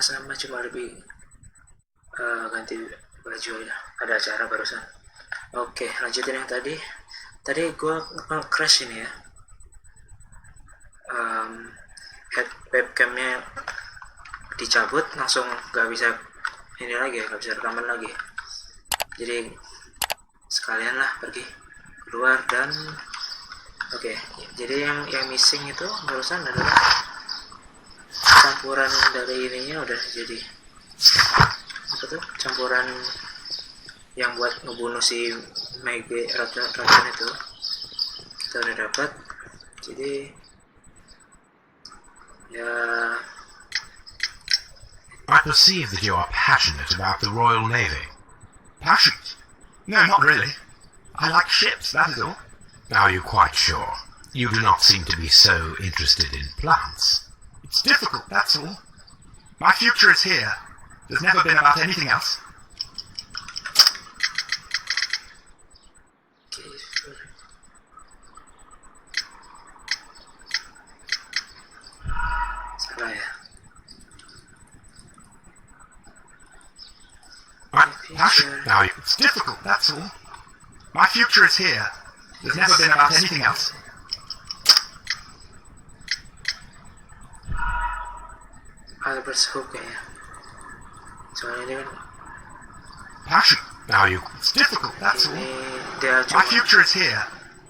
sama-sama, cuma lebih ganti baju ya. Ada acara barusan. Oke, lanjutin yang tadi gue crash ini ya. Webcamnya dicabut, langsung gak bisa ini lagi, gak bisa rekaman lagi. Jadi sekalian lah pergi keluar dan oke. Jadi yang missing itu barusan adalah campuran dari ininya udah jadi apa tuh, campuran yang buat ngebunuh si Mege racun itu kita udah dapat. Jadi ya, I perceive that you are passionate about the Royal Navy. Passionate? No, not really. I like ships, that is all. Are you quite sure? You do not seem to be so interested in plants. It's difficult, that's all. My future is here. There's never been about anything else. salah ya. Now it's difficult, that's all. My future is here. There's never been about anything else. Albert's Hook kayaknya. Soalnya ini kan Passion. Now you. It's difficult, that's all. dia My cuma future is here.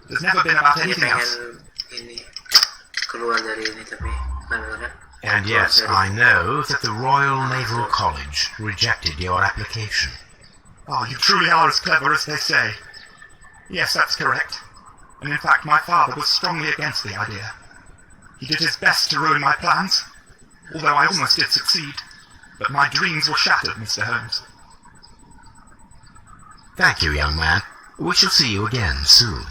There's never been about dia anything pengen else. ini keluar dari ini, tapi kan. And yes, I know that the Royal Naval College rejected your application. Oh, you truly are as clever as they say. Yes, that's correct. And in fact, my father was strongly against the idea. He did his best to ruin my plans, although I almost did succeed. But my dreams were shattered, Mr. Holmes. Thank you, young man. We shall see you again soon.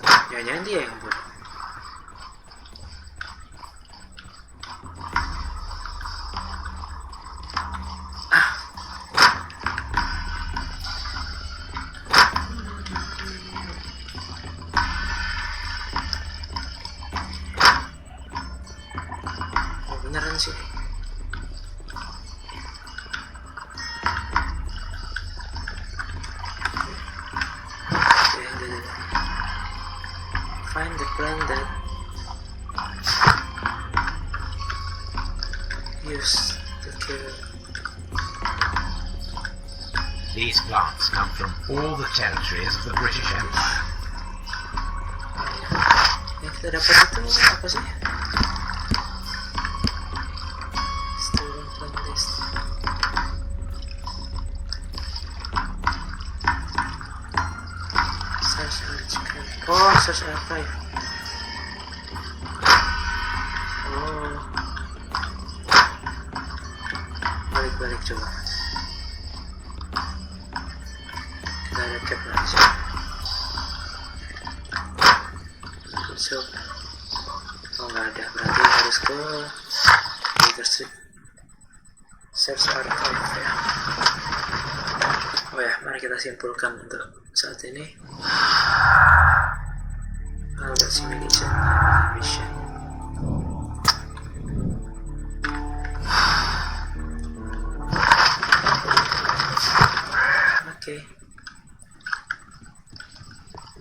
Jangan-jangan dia yang bunuh. Beneran sih. Find the plant that used to kill. These plants come from all the territories of the British Empire. Yang kita dapat itu apa sih? Stolen plant list. Search archive. Oh, search archive. Oh, balik coba. Kita ada cap lagi sih. So, oh nggak ada, berarti harus ke leadership search archive ya. Oh ya, mari kita simpulkan untuk saat ini. Albert Simulation Mission. Oke.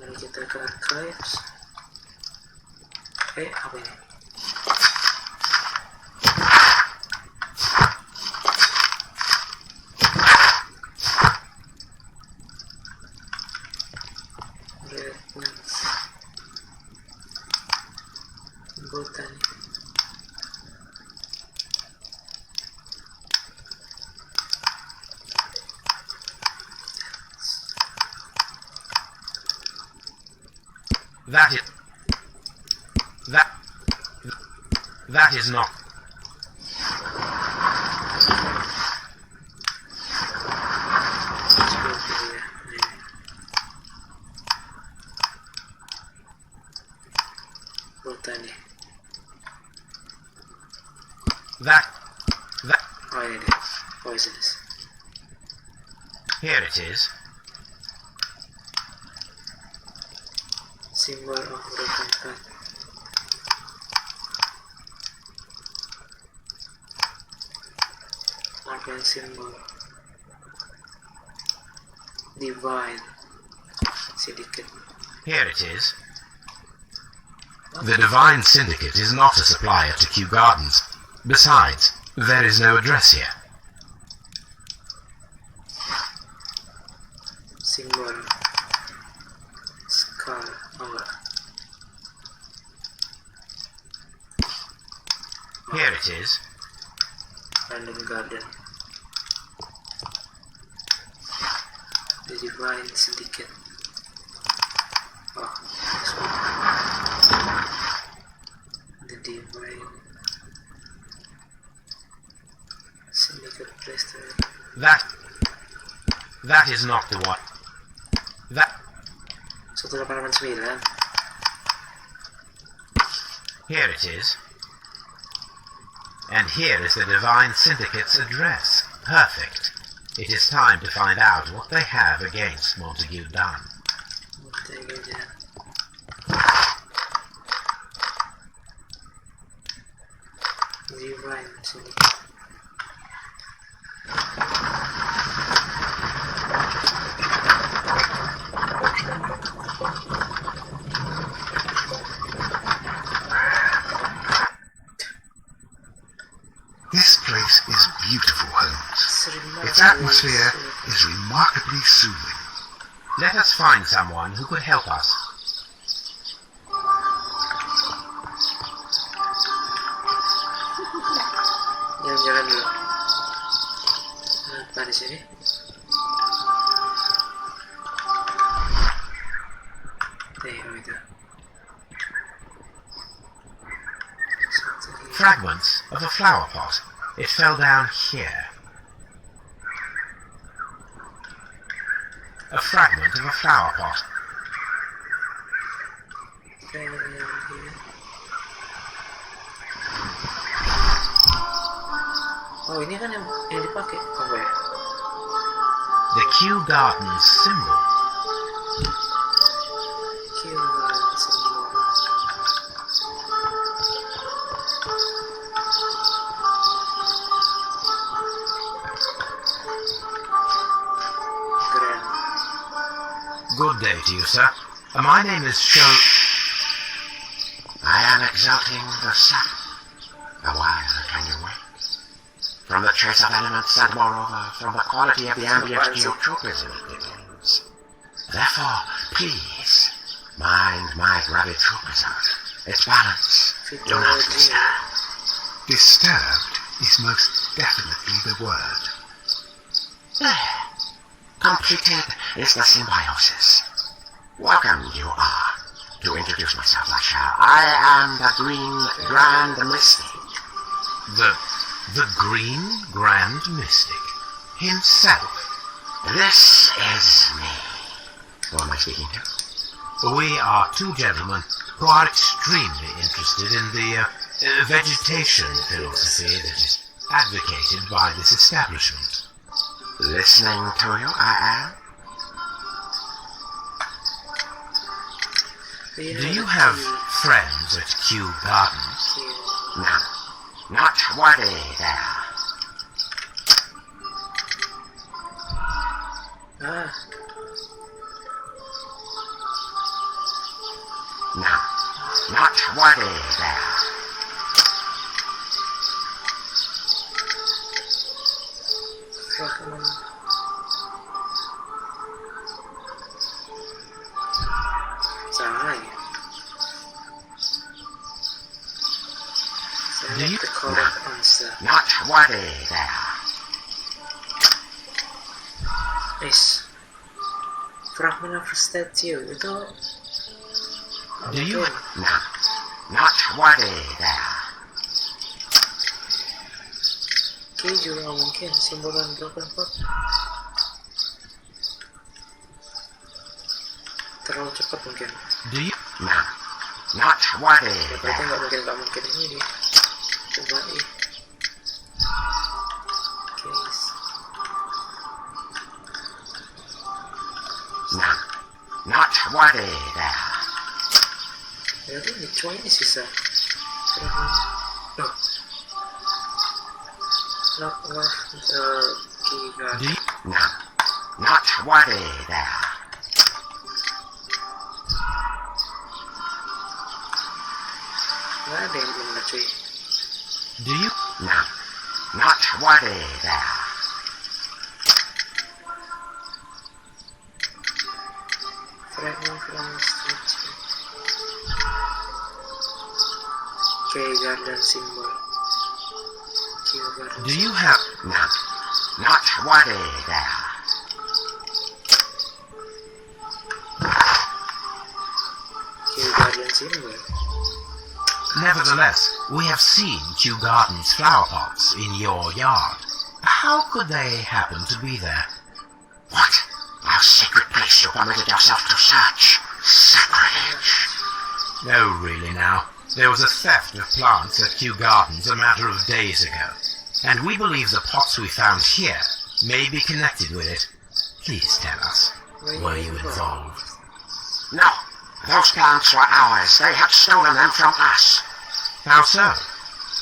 Mari kita ke archives. Apa ini? Botany. That is not. Botany. That. Oh, ini. Poisonous. Here it is. Symbol of broken path. fragment symbol. Divine Syndicate. Here it is. The Divine Syndicate is not a supplier to Kew Gardens. Besides, there is no address here. Symbol. Skull. Oh, enggak. Here it is. Random Garden. The Divine Syndicate. Oh, this one. The Divine Syndicate placed there. That is not the one. That. 189. Here it is. And here is the Divine Syndicate's address. Perfect. It is time to find out what they have against Montague Dunn. Divine Syndicate. This place is beautiful, Holmes. Its atmosphere is remarkably soothing. Let us find someone who could help us. Jalan-jalan dulu. Apa di sini? Itu. Fragments of a flower pot. It fell down here. A fragment of a flower pot. Oh, ini kan yang dipakai. Oh, ya. The Kew Gardens symbol. Kew Gardens symbol. Keren. Good day to you, sir. My name is Sherlock. I am exalting the sun. A while can you wait? From the trace of elements and moreover from the quality of the ambient geotropism it depends. Therefore, please, mind my gravitropism. Its balance. Do not disturb. Disturbed is most definitely the word. There. Completed is the symbiosis. Welcome you are. To introduce myself, I shall. I am the Green Grand Mystic. The Green Grand Mystic himself. This is me. Who am I speaking to? We are two gentlemen who are extremely interested in the vegetation philosophy that is advocated by this establishment. Listening to you, I am. Do you have friends at Kew Gardens? No, not worthy there. Ah, No, not worthy there. fragment. Salah lagi. Do you- The correct answer Not worthy there. is fragment of a statue. Itu Do you- mungkin. No, not worthy there. Oke, juga nggak mungkin simbolan broken pot. Terlalu cepat mungkin. Do you No, not worthy Berarti there. nggak mungkin ini dia. Coba case. No, not worthy there. Berarti ini cuma ini sisa. Fragment. Loh. knock off the key guard. Do you, No, not worthy there. Nggak ada yang belum ada cuy. do you, No, not worthy there. Fragment from structure. Key garden symbol. Key garden. do you have, No, not worthy there. Key garden symbol. nevertheless, we have seen Kew Garden's flower pots in your yard. How could they happen to be there? What? Our sacred place you permitted yourself to search. Sacrilege. No, really now. There was a theft of plants at Kew Gardens a matter of days ago, and we believe the pots we found here may be connected with it. Please tell us, were you involved? No, those plants were ours. They had stolen them from us. How so?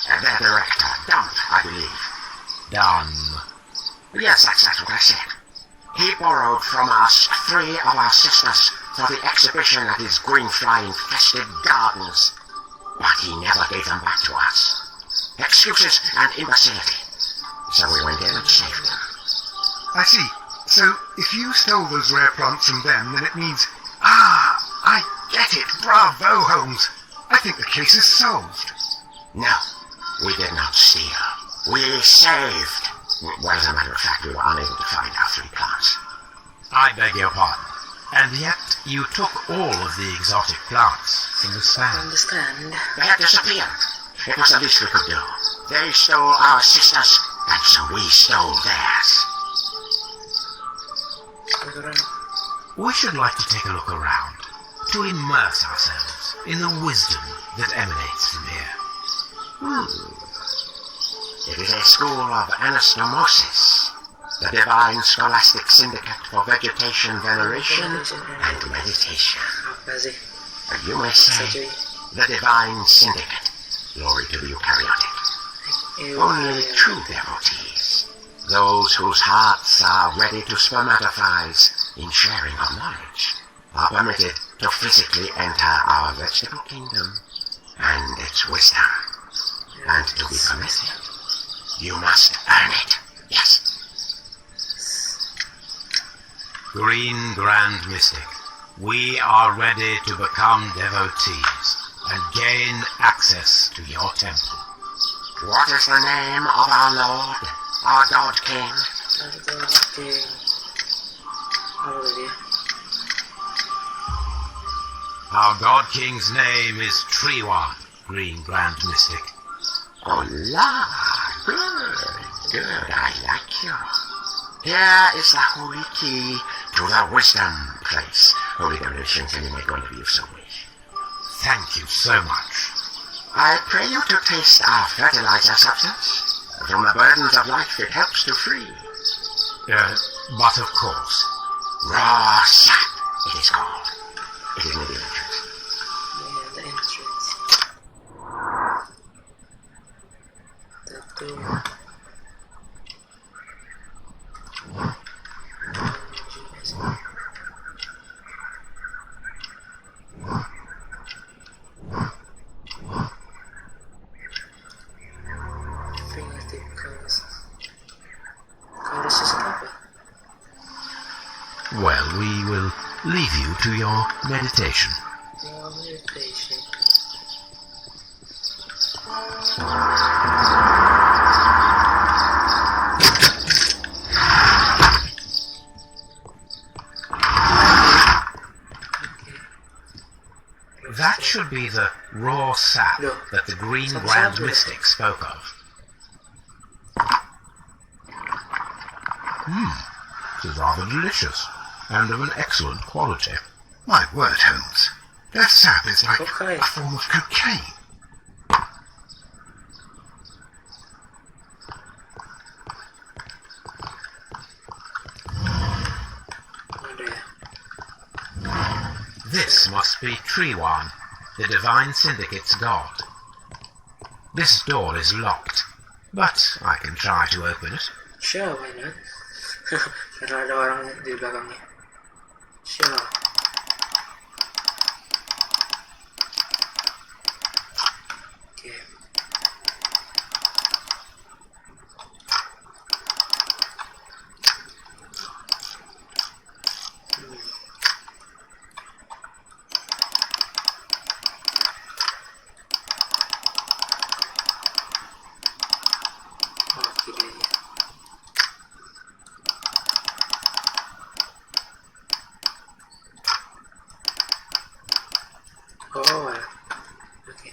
Their director, Dump, I believe. Done. Yes, that's what I said. He borrowed from us 3 of our sisters for the exhibition at his green-fly-infested gardens. But he never gave them back to us. Excuses and imbecility. So we went in and saved them. I see. So, if you stole those rare plants from them, then it means... Ah, I get it. Bravo, Holmes. I think the case is solved. No, we did not steal. We saved. Well, as a matter of fact, we were unable to find our 3 plants. I beg your pardon. And yet you took all of the exotic plants from the stand. Understand? They had disappeared. It was the least we could do. They stole our sisters, and so we stole theirs. Look around. We should like to take a look around, to immerse ourselves in the wisdom that emanates from here. It is a school of anastomosis, the divine scholastic syndicate for vegetation veneration and meditation. Apa sih? You may say, the divine syndicate. Glory to the eukaryotic. Only true devotees, those whose hearts are ready to spermatize in sharing of knowledge, are permitted to physically enter our vegetable kingdom and its wisdom. And to be permitted, you must earn it. Yes. Green Grand Mystic, we are ready to become devotees and gain access to your temple. What is the name of our Lord, our God King? King. Apa tadi ya? Our God King's name is Triwan, Green Grand Mystic. Oh, la. Good. I like you. Here is the holy key to the wisdom place. Holy donations, and you may go and if you so wish. Thank you so much. I pray you to taste our fertilizer substance. From the burdens of life it helps to free. But of course. Raw sap, it is called. It is near the entrance. Yeah, the entrance. Tattoo. Fingertip curls. Curls is apa? Well, we will leave you to your meditation. Your meditation. That should be the raw sap No. that the Green Some Grand sap, Mystic spoke of. It is rather delicious, and of an excellent quality. My word, Holmes. Their sap is like Cocaine. a form of cocaine. Ada ya? This must be Triwan, the Divine Syndicate's god. This door is locked. but I can try to open it. Sure, why not? Karena ada orang di belakangnya. Sure. Oke. Oh, kiri aja. Oh, oke.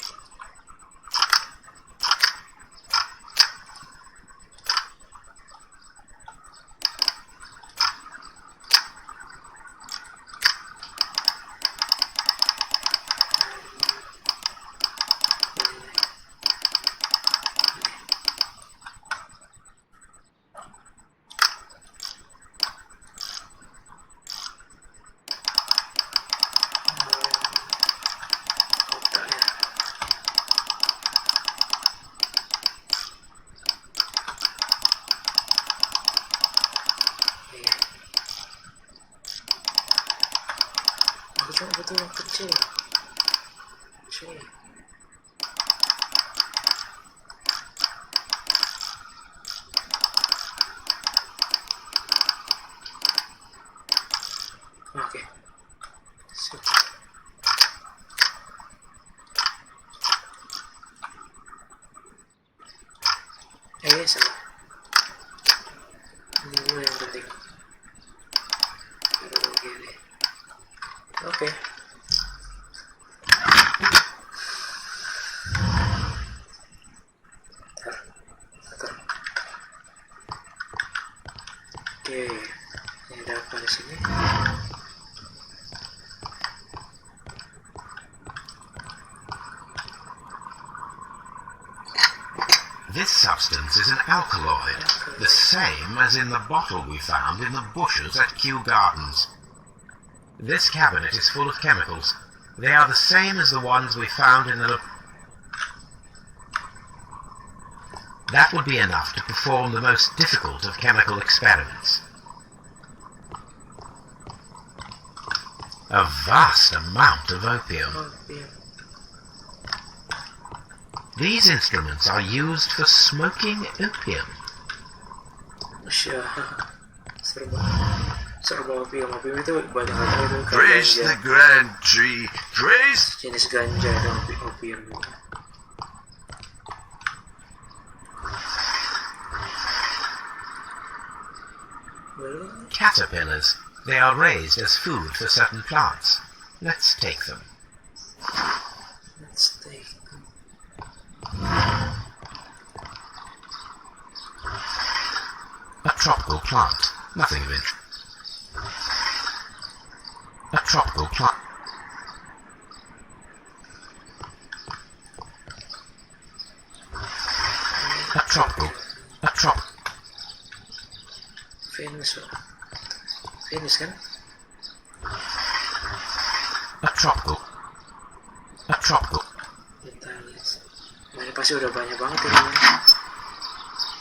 Betul kecil. Kecil. Oke. Sip. Salah. Ini dulu yang penting. Baru begini. Oke. Oke, ini ada apa di sini? This substance is an alkaloid, the same as in the bottle we found in the bushes at Kew Gardens. This cabinet is full of chemicals. They are the same as the ones we found in the... That would be enough to perform the most difficult of chemical experiments. A vast amount of opium. These instruments are used for smoking opium. Opium itu banyak hal itu. Praise the grand tree. Praise. Jenis ganja dan opium. Caterpillars. They are raised as food for certain plants. Let's take them. Let's take them. A tropical plant. Nothing of interest. A tropical plant. A tropical. Venus kan? A tropical. Vitalis. Ini pasti udah banyak banget ini.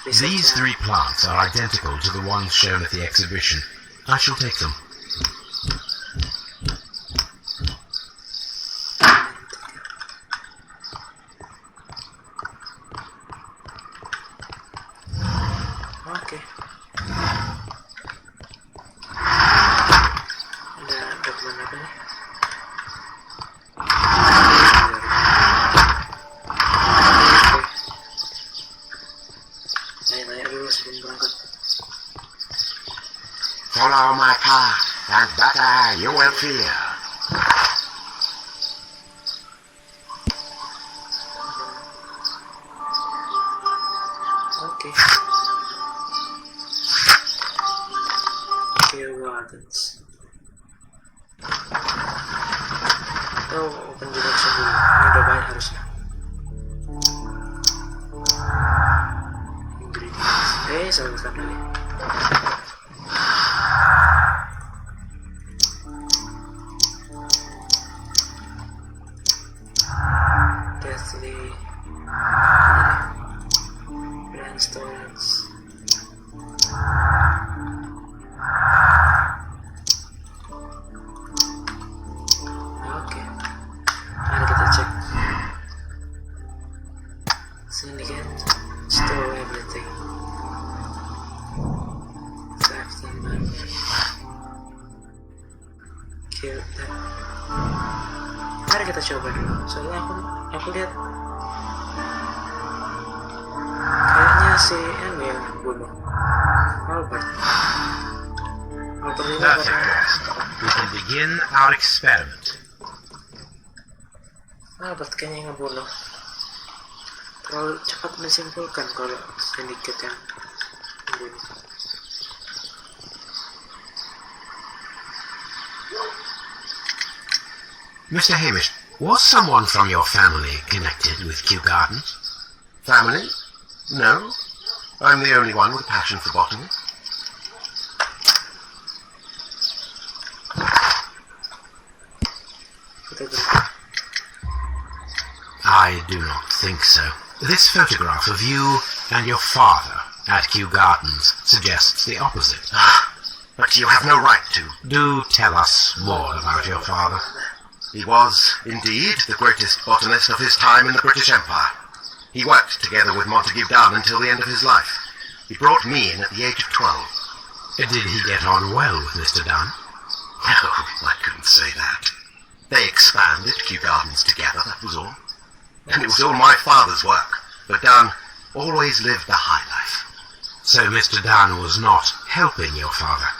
These three plants are identical to the ones shown at the exhibition. I shall take them. Oke. Ada dokumen apa nih? Nanya dulu sebelum berangkat. Follow my path, and better you will feel. Oke. Kew Gardens. Oh, open direction dulu. Ini udah banyak harusnya. Ingredients. Salurkan lagi. Deathly. Brand Kill them. Mari kita coba dulu. Soalnya aku lihat kayaknya si M yang bunuh Albert. Albert ini Perfect, karena West. We can begin our experiment. Albert kayaknya yang ngebunuh. Terlalu cepat menyimpulkan kalau sedikit yang membunuh. Mr. Hamish, was someone from your family connected with Kew Gardens? Family? No. I'm the only one with a passion for botany. I do not think so. This photograph of you and your father at Kew Gardens suggests the opposite. But you have no right to. Do tell us more about your father. He was, indeed, the greatest botanist of his time in the British Empire. He worked together with Montague Dunn until the end of his life. He brought me in at the age of 12. Did he get on well with Mr. Dunn? No, I couldn't say that. They expanded Kew Gardens together, that was all. And it was all my father's work. But Dunn always lived the high life. So Mr. Dunn was not helping your father?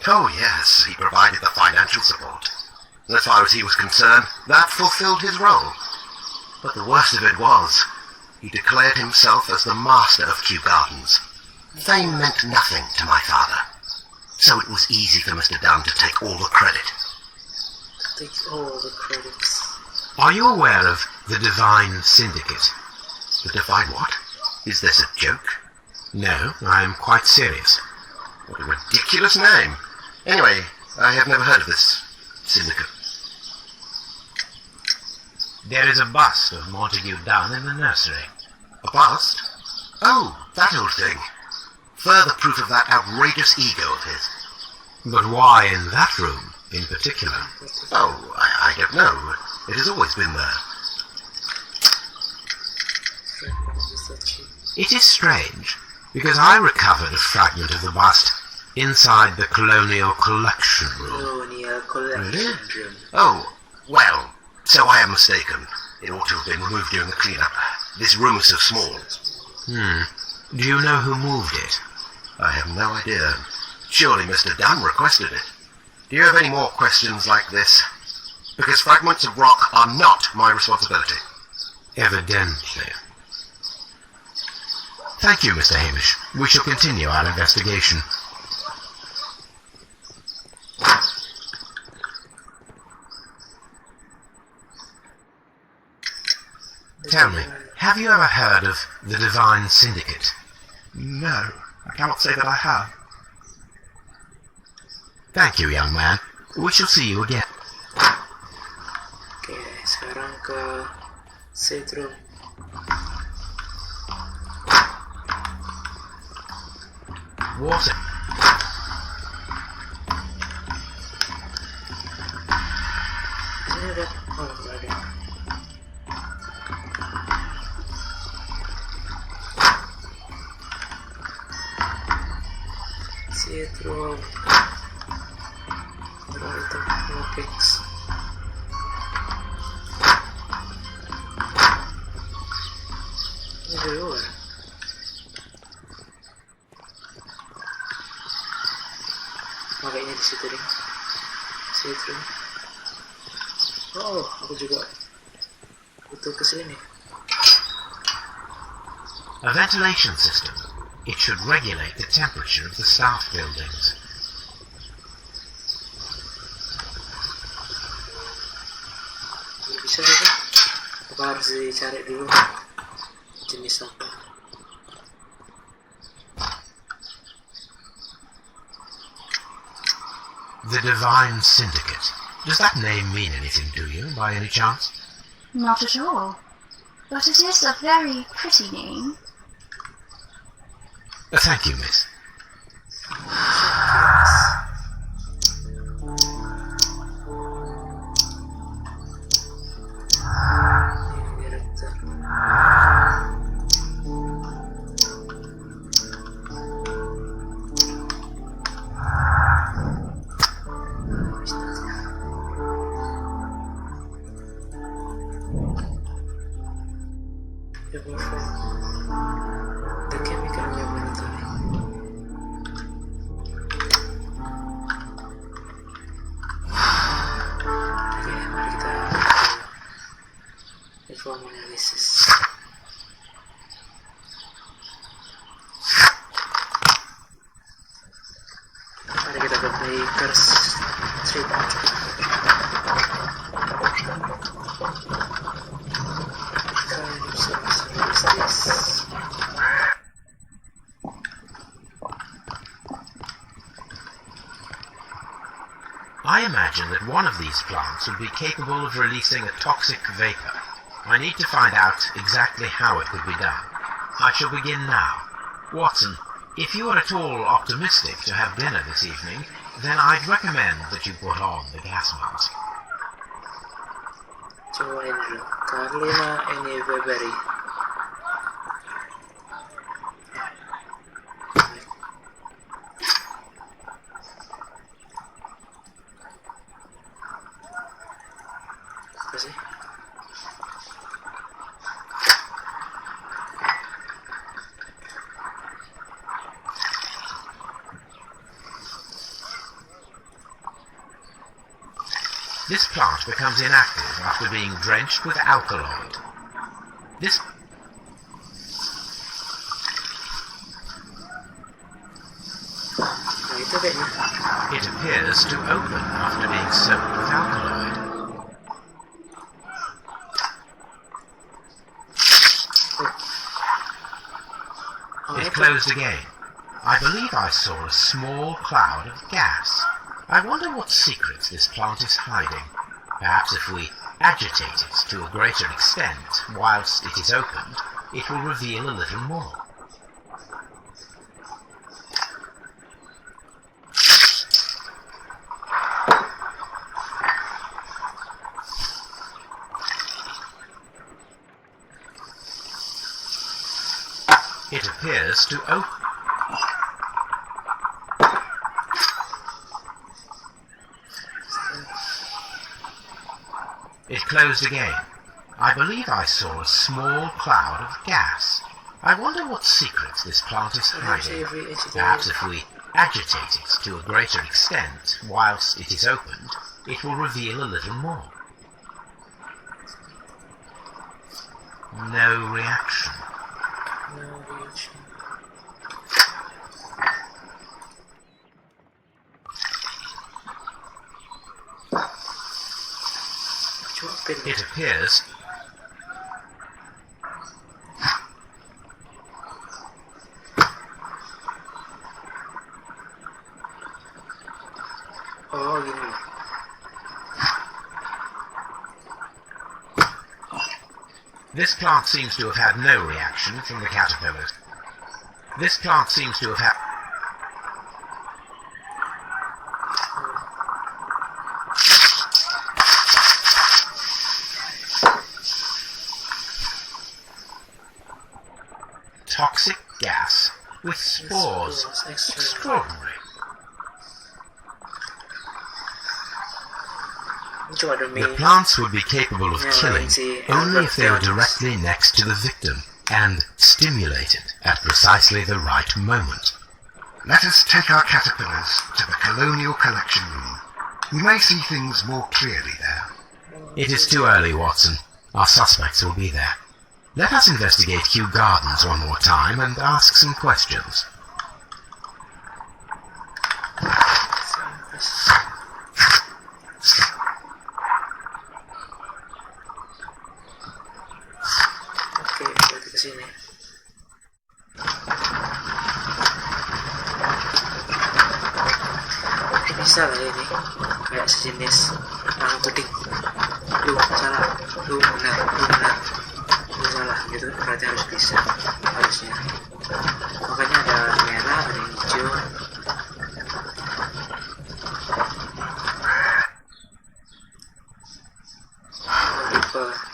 Oh, yes, he provided the financial support. As far as he was concerned, that fulfilled his role. But the worst of it was, he declared himself as the master of Kew Gardens. Fame meant nothing to my father. So it was easy for Mr. Dunn to take all the credit. Take all the credits. Are you aware of the Divine Syndicate? The Divine what? Is this a joke? No, I am quite serious. What a ridiculous name. Anyway, I have never heard of this syndicate. There is a bust of Montague Dunn in the nursery. A bust? Oh, that old thing. Further proof of that outrageous ego of his. But why in that room in particular? Oh, I don't know. It has always been there. It is strange, because I recovered a fragment of the bust inside the Colonial Collection Room. Colonial Collection Room. Oh, well, so I am mistaken. It ought to have been removed during the clean-up. This room is so small. Do you know who moved it? I have no idea. Surely Mr. Dunn requested it. Do you have any more questions like this? Because fragments of rock are not my responsibility. Evidently. Thank you, Mr. Hamish. We shall continue our investigation. Tell me, have you ever heard of the Divine Syndicate? No, I cannot say that I have. Thank you, young man. We shall see you again. Oke, sekarang ke Setrum. Water. Sini ada. Oh, nggak ada. Setrum. Itu Fix. Ini di luar. Makanya di situ deh. Situ. Oh, aku juga butuh kesini. A ventilation system. It should regulate the temperature of the staff buildings. Bisa gitu? Apa harus dicari dulu jenis apa? The Divine Syndicate. Does that name mean anything to you, by any chance? Not at all. But it is a very pretty name. Thank you, miss. analysis. Mari kita ke Breakers Street. I imagine that one of these plants would be capable of releasing a toxic vapor. I need to find out exactly how it could be done. I shall begin now. Watson, if you are at all optimistic to have dinner this evening, then I'd recommend that you put on the gas mask. Coba ini dulu. Karolina ini Februari. Apa sih? This plant becomes inactive after being drenched with alkaloid. This Nah itu kayaknya. It appears to open after being soaked with alkaloid. Oh, It itu. closed again. I believe I saw a small cloud of gas. I wonder what secrets this plant is hiding. Perhaps if we agitate it to a greater extent whilst it is opened, it will reveal a little more. It appears to open. It closed again. I believe I saw a small cloud of gas. I wonder what secrets this plant is hiding. Perhaps if we agitate it to a greater extent whilst it is opened, it will reveal a little more. No reaction. No reaction. Coba pin. It appears Oh gini. this plant seems to have had no reaction from the caterpillars. This plant seems to have had. Toxic gas with spores. Extraordinary. Coba demi. The plants would be capable of Yeah, killing see, only if they were Albert directly next to the victim and stimulated at precisely the right moment. Let us take our caterpillars to the Colonial Collection Room. We may see things more clearly there. It is too early, Watson. Our suspects will be there. Let us investigate Kew Gardens one more time and ask some questions. Oke, berarti ke sini. Bisa lah ini, kayak sejenis tahu puding. Lu salah, lu benar, lu salah gitu. Berarti harus bisa, harusnya. Makanya ada merah, ada yang hijau.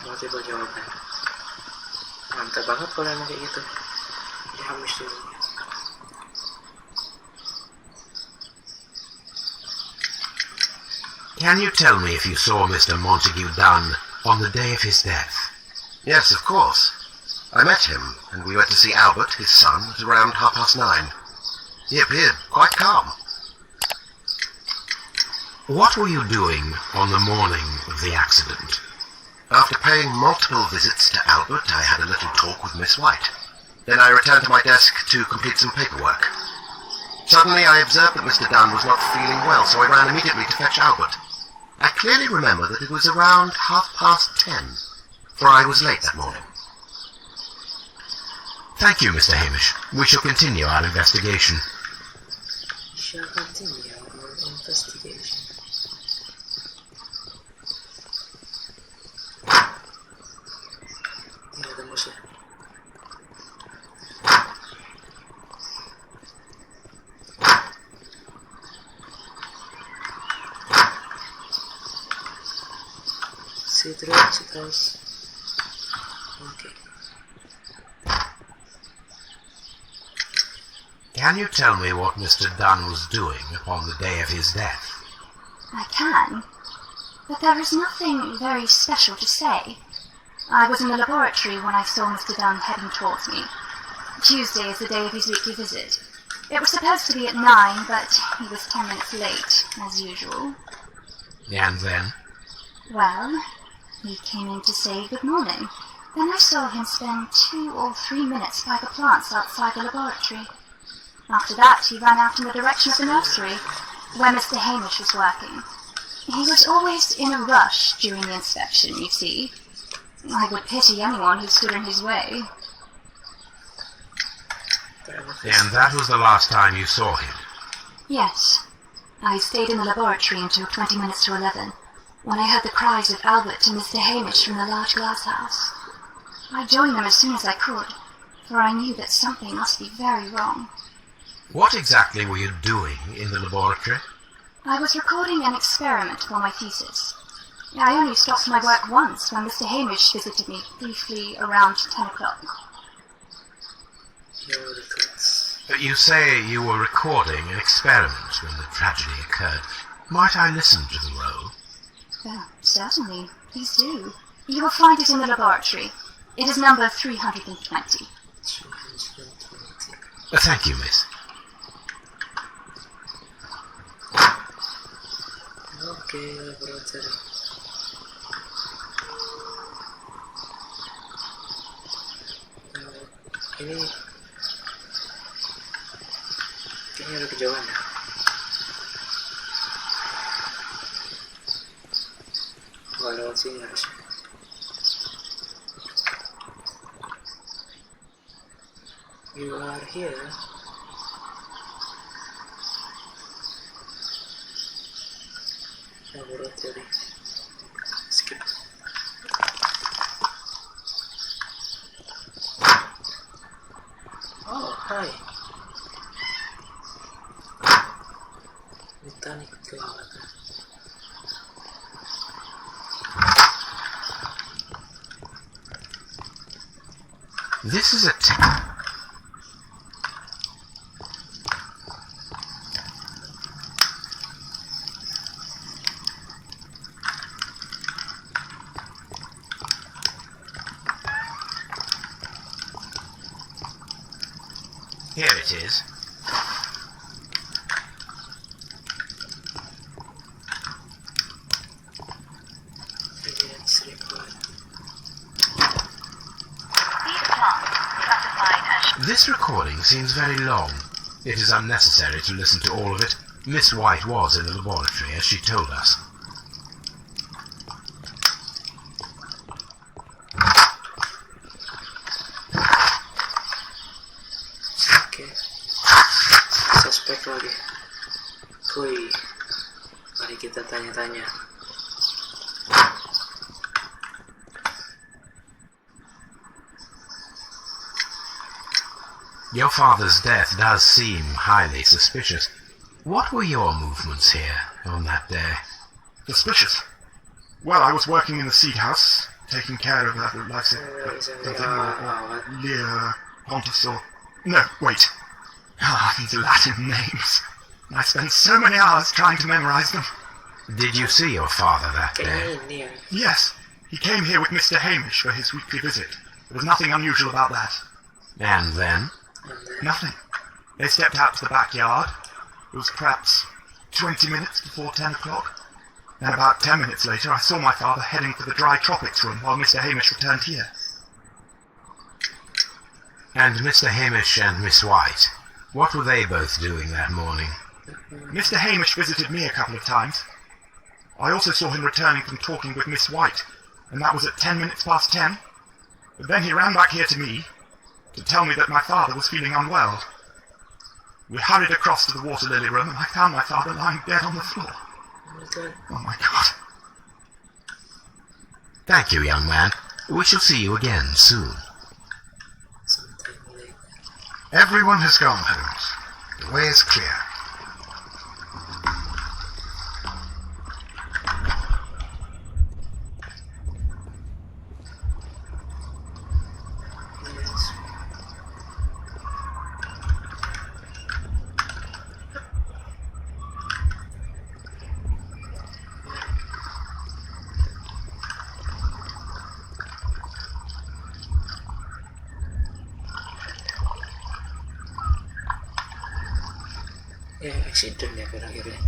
Multiple jawaban. Mantap banget kalau emang kayak gitu. Dihamis dulu. Can you tell me if you saw Mr. Montague Dunn on the day of his death? Yes, of course. I met him, and we went to see Albert, his son, at around 9:30. He appeared quite calm. What were you doing on the morning of the accident? After paying multiple visits to Albert, I had a little talk with Miss White. Then I returned to my desk to complete some paperwork. Suddenly I observed that Mr. Dunn was not feeling well, so I ran immediately to fetch Albert. I clearly remember that it was around 10:30, for I was late that morning. Thank you, Mr. Hamish. We shall continue our investigation. Shall continue our investigation. Ini ada musuh. Citrus. Okay. Can you tell me what Mr. Dunn was doing upon the day of his death? I can, but there is nothing very special to say. I was in the laboratory when I saw Mr. Dunn heading towards me. Tuesday is the day of his weekly visit. It was supposed to be at 9, but he was 10 minutes late, as usual. And then? Well, he came in to say good morning. Then I saw him spend 2 or 3 minutes by the plants outside the laboratory. After that, he ran out in the direction of the nursery, where Mr. Hamish was working. He was always in a rush during the inspection, you see. I would pity anyone who stood in his way. And that was the last time you saw him? Yes. I stayed in the laboratory until 20 minutes to 11, when I heard the cries of Albert and Mr. Hamish from the large glass house. I joined them as soon as I could, for I knew that something must be very wrong. What exactly were you doing in the laboratory? I was recording an experiment for my thesis. I only stopped my work once when Mr. Hamish visited me briefly around 10 o'clock. You say you were recording an experiment when the tragedy occurred. Might I listen to the roll? Oh, certainly. Please do. You will find it in the laboratory. It is number 320. Thank you, miss. Okay, laboratory. Ini kayaknya udah kejauhan ya. Gak lewat sini harusnya. You are here. Laboratory. Skip. Oh, hi. Botanic garden. This is a Here it is. Evidence required. This recording seems very long. It is unnecessary to listen to all of it. Miss White was in the laboratory, as she told us. Oke. Suspek lagi. Kui. Mari kita tanya-tanya. Your father's death does seem highly suspicious. What were your movements here on that day? Suspicious? Well, I was working in the seed house, taking care of that Lear Pontus or... No, wait. These Latin names. I spent so many hours trying to memorize them. Did you see your father that day? Kayaknya ini yang Yes, he came here with Mr. Hamish for his weekly visit. There was nothing unusual about that. And then? Nothing. They stepped out to the backyard. It was perhaps 20 minutes before 10 o'clock. Then about 10 minutes later, I saw my father heading for the dry tropics room while Mr. Hamish returned here. And Mr. Hamish and Miss White, what were they both doing that morning? Mr. Hamish visited me a couple of times. I also saw him returning from talking with Miss White, and that was at 10 minutes past 10. But then he ran back here to me to tell me that my father was feeling unwell. We hurried across to the water lily room, and I found my father lying dead on the floor. Okay. Oh my God. Thank you, young man. We shall see you again soon. Sometime later. Everyone has gone, Holmes. The way is clear. Yes. Ya, accident ya pada akhirnya.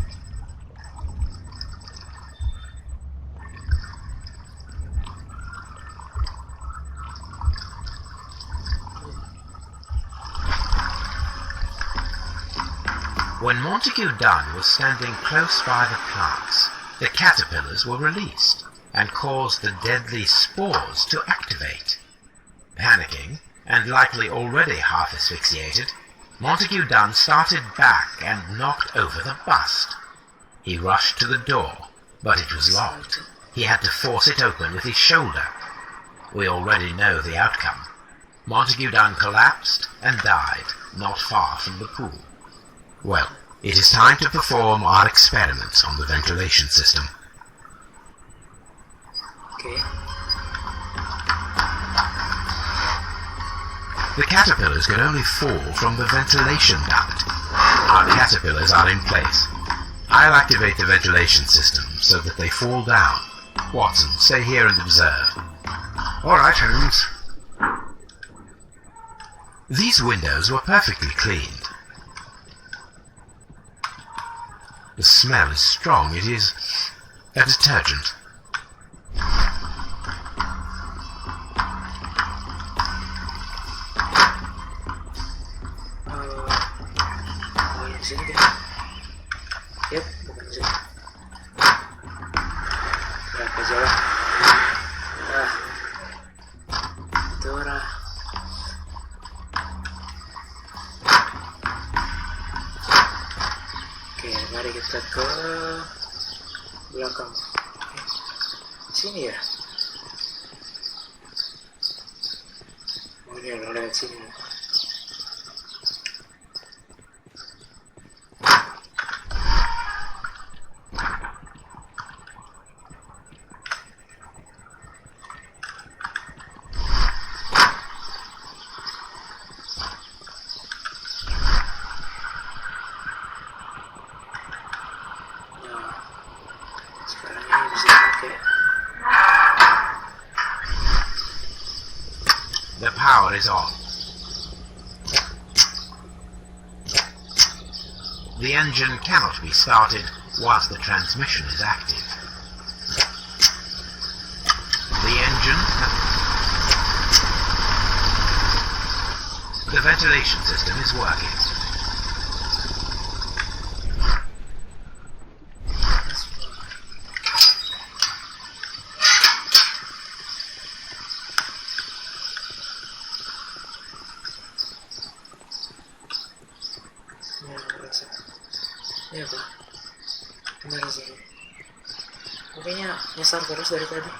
When Montague Dunn was standing close by the plants, the caterpillars were released and caused the deadly spores to activate. Panicking, and likely already half asphyxiated, Montague Dunn started back and knocked over the bust. He rushed to the door, but it was locked. He had to force it open with his shoulder. We already know the outcome. Montague Dunn collapsed and died not far from the pool. Well, it is time to perform our experiments on the ventilation system. Okay. The caterpillars can only fall from the ventilation duct. Our caterpillars are in place. I'll activate the ventilation system so that they fall down. Watson, stay here and observe. All right, Holmes. These windows were perfectly cleaned. The smell is strong. It is a detergent. Oh ya, sini deh. Yep, bukan sini. Berapa jalan? Itu orang. Oke, mari kita ke belakang. Oke. Sini ya. Oh ini ada lewat sini. Sekarang ini bisa dipakai. The power is on. The engine cannot be started whilst the transmission is active. The engine... The ventilation system is working. Ya apa? Gimana sih? Makanya nyasar terus dari tadi.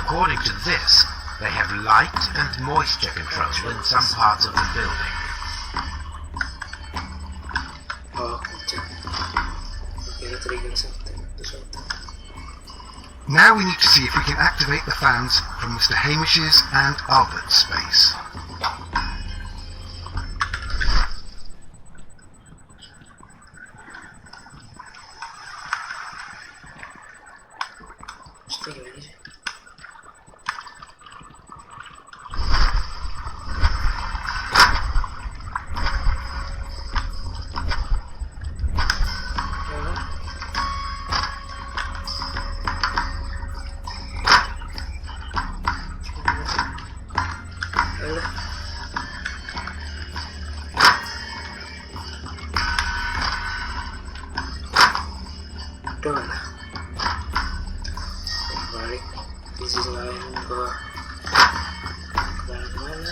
According to this, they have light and moisture control in some parts of the building. Oh, kencang. Oke, trigger satu. Now we need to see if we can activate the fans from Mr. Hamish's and Albert's space. Maksudnya gimana sih? Balik di sisi lain ke kemana-kemana.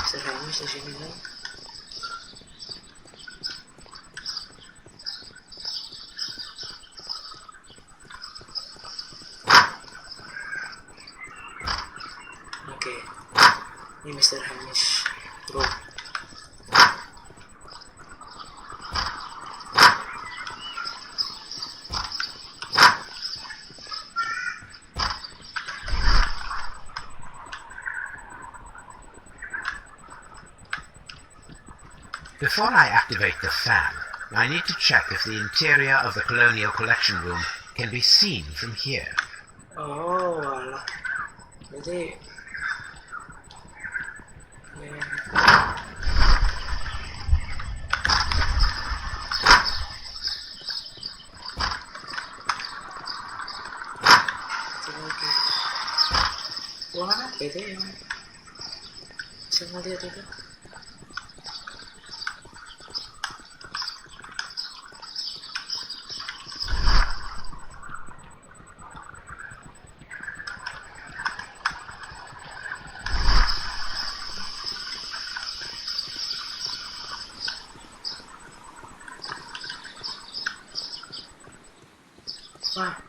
Serius di sini kan? Oke, ini Mr. Hamish, bro. Before I activate the fan, I need to check if the interior of the Colonial Collection Room can be seen from here. Oh, alah. Berarti wah, beda ya. Bisa ngeliat itu.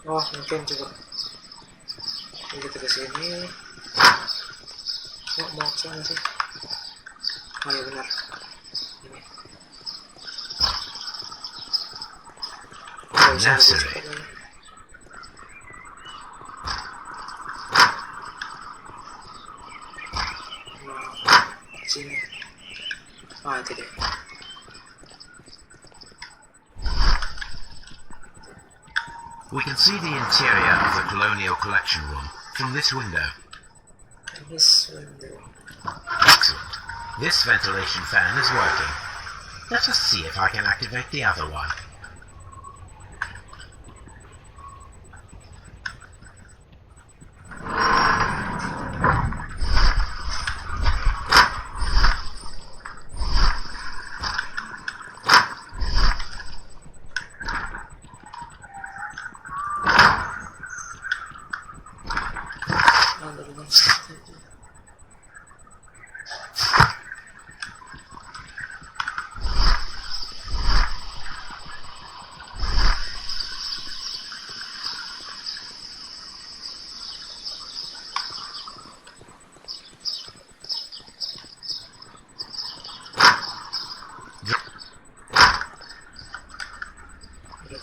Oh mungkin coba kita ke sini. Mau ke sana sih. Oh ya benar. Ini. Nursery. Sini. Ah itu deh. We can see the interior of the Colonial Collection Room from this window. This window. Excellent. This ventilation fan is working. Let us see if I can activate the other one.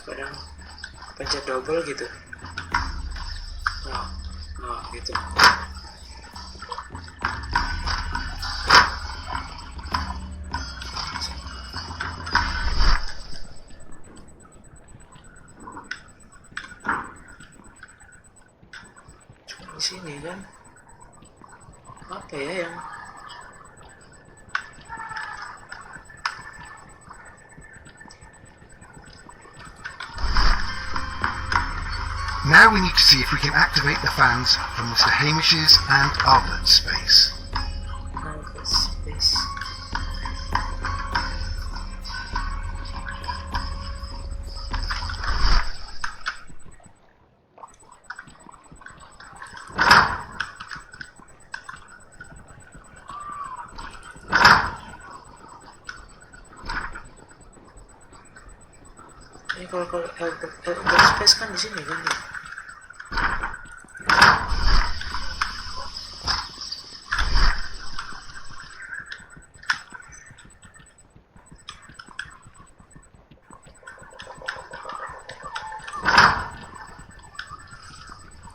Kadang pencet double gitu. Oh gitu. Cuma di sini kan apa ya yang Now we need to see if we can activate the fans from Mr. Hamish's and Albert's space. space. Ini kalau space kan di sini kan.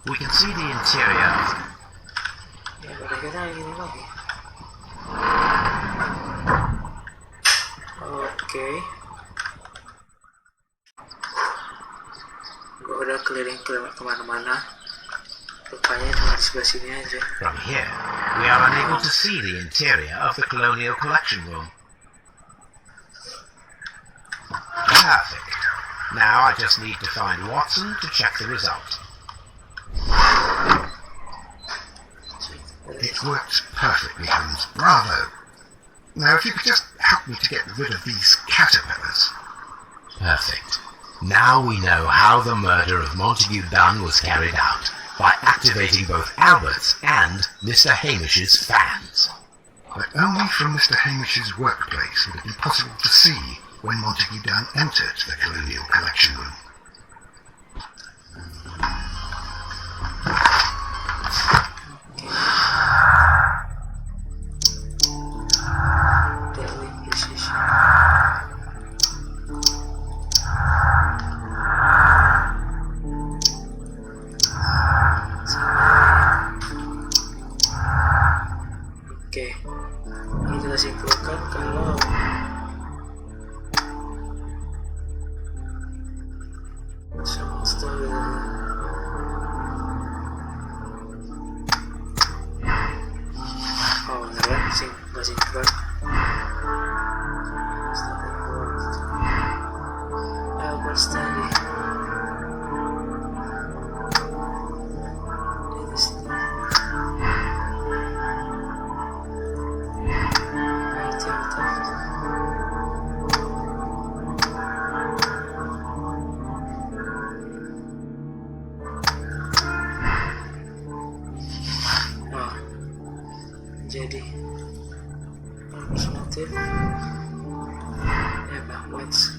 we can see the interior of the... Ya pada kita ini lagi. Oke. Gua udah keliling kemana-mana. Rupanya cuma di sebelah sini aja. From here, we are unable to see the interior of the Colonial Collection Room. Perfect. Now I just need to find Watson to check the result. It works perfectly, Holmes. Bravo. Now, if you could just help me to get rid of these caterpillars. Perfect. Now we know how the murder of Montague Dunn was carried out, by activating both Albert's and Mr. Hamish's fans. But only from Mr. Hamish's workplace would it be possible to see when Montague Dunn entered the Colonial Collection Room. Daily precision. Oke, kita simpulkan kalau beneran singkat. Albert study. Jadi alternatif ya backwards.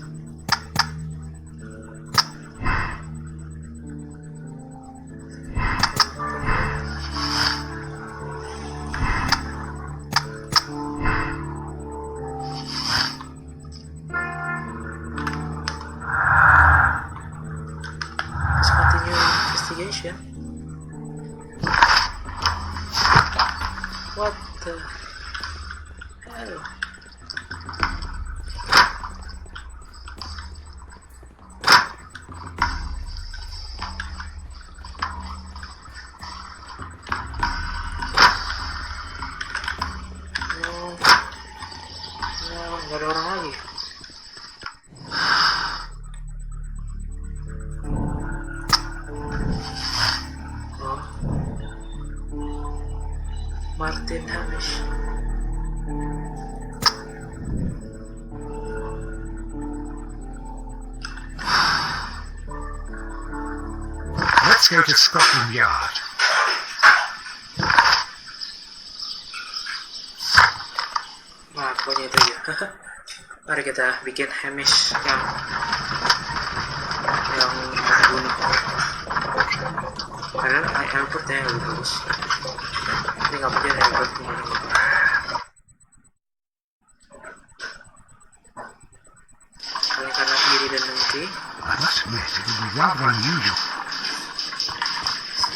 Let's continue investigation. What the hell? No, nggak ada orang lagi. Oh, Martin Hamish. Let's go to Scotland Yard. Nah, pokoknya itu aja. Mari kita bikin Hamish yang bunuh. Padahal Albert yang lebih bagus. Tapi nggak mungkin Albert bunuh. Paling karena iri dan dengki, I must admit, it would be rather unusual.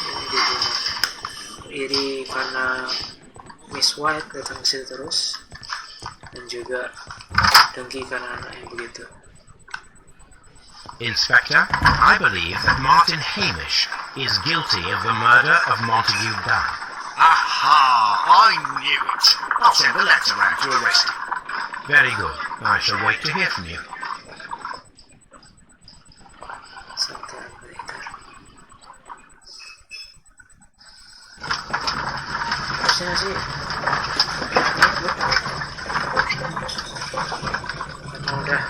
ini dibunuh. Iri karena Miss White datang ke situ terus, dan juga dengki karena anak yang begitu. Inspector, I believe that Martin Hamish is guilty of the murder of Montague Dunn. Aha! I knew it. I'll send the lads around to arrest him. Very good. I shall wait to hear from you. Sometime later. Harusnya sih emang udah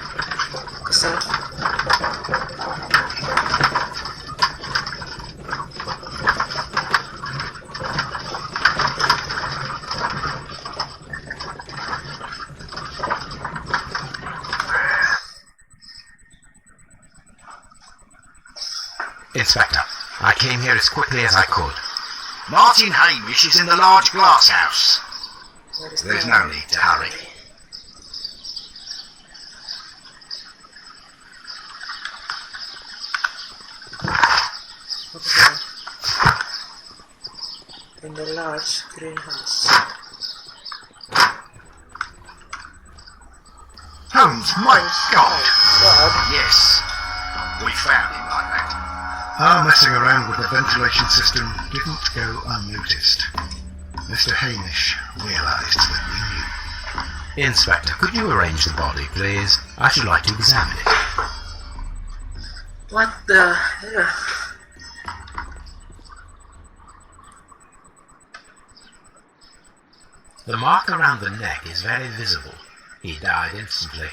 kesel. Inspector, I came here as quickly as I could. Martin Hamish is in the large glass house. Where is There's the- no need to hurry. What is that? in the large greenhouse. Holmes, my God! God. Yes. We found him like that. Our messing around with the ventilation system didn't go unnoticed. Mr. Hamish realised that we knew. Inspector, could you arrange the body, please? I should like to examine it. What the hell? The mark around the neck is very visible. He died instantly.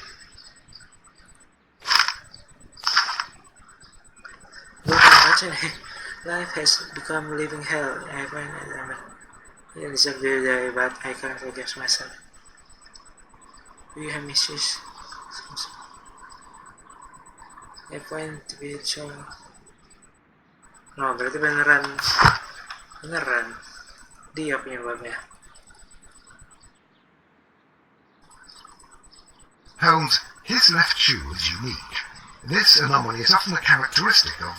Unfortunately, life has become living hell. I find it is a very day, but I can't forgive myself. We have misuse. I find to be so. No, berarti beneran dia penyebabnya. Holmes, his left shoe is unique. This anomaly is often a characteristic of...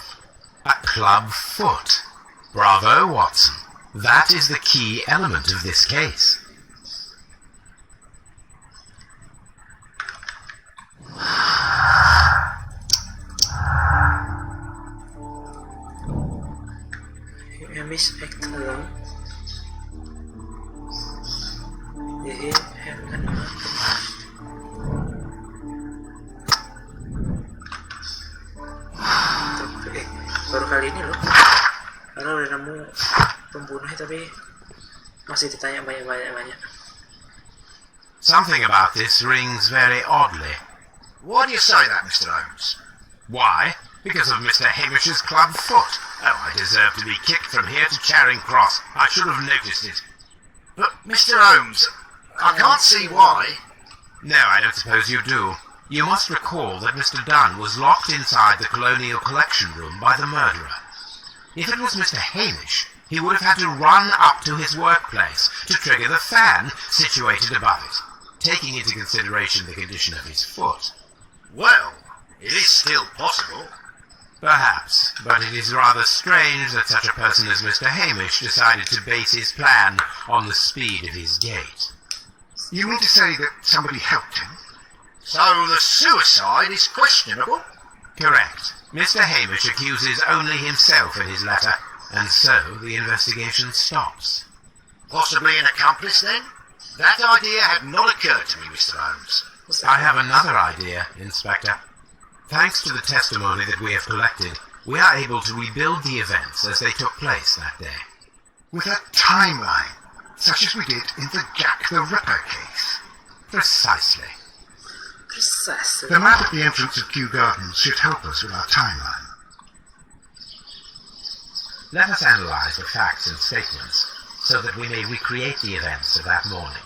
A club foot. Bravo, Watson. That is the key element of this case. Miss act alone. He have an baru kali ini loh, karena udah nemu pembunuhnya tapi masih ditanya banyak. Something about this rings very oddly. Why do you say that, Mr. Holmes? Why? Because of Mr. Hamish's club foot. Oh, I deserve to be kicked from here to Charing Cross. I should have noticed it. But, Mr. Holmes, I can't see why. No, I don't suppose you do. You must recall that Mr. Dunn was locked inside the Colonial Collection Room by the murderer. If it was Mr. Hamish, he would have had to run up to his workplace to trigger the fan situated above it, taking into consideration the condition of his foot. Well, it is still possible. Perhaps, but it is rather strange that such a person as Mr. Hamish decided to base his plan on the speed of his gait. You mean to say that somebody helped him? So the suicide is questionable? Correct. Mr. Hamish accuses only himself in his letter, and so the investigation stops. Possibly an accomplice, then? That idea had not occurred to me, Mr. Holmes. I have another idea, Inspector. Thanks to the testimony that we have collected, we are able to rebuild the events as they took place that day. With a timeline, such as we did in the Jack the Ripper case. Precisely. The map at the entrance of Kew Gardens should help us with our timeline. Let us analyze the facts and statements so that we may recreate the events of that morning.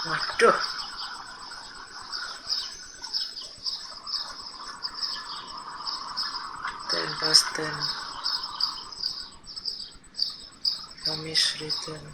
Waduh. Ten past 10. Hamish return.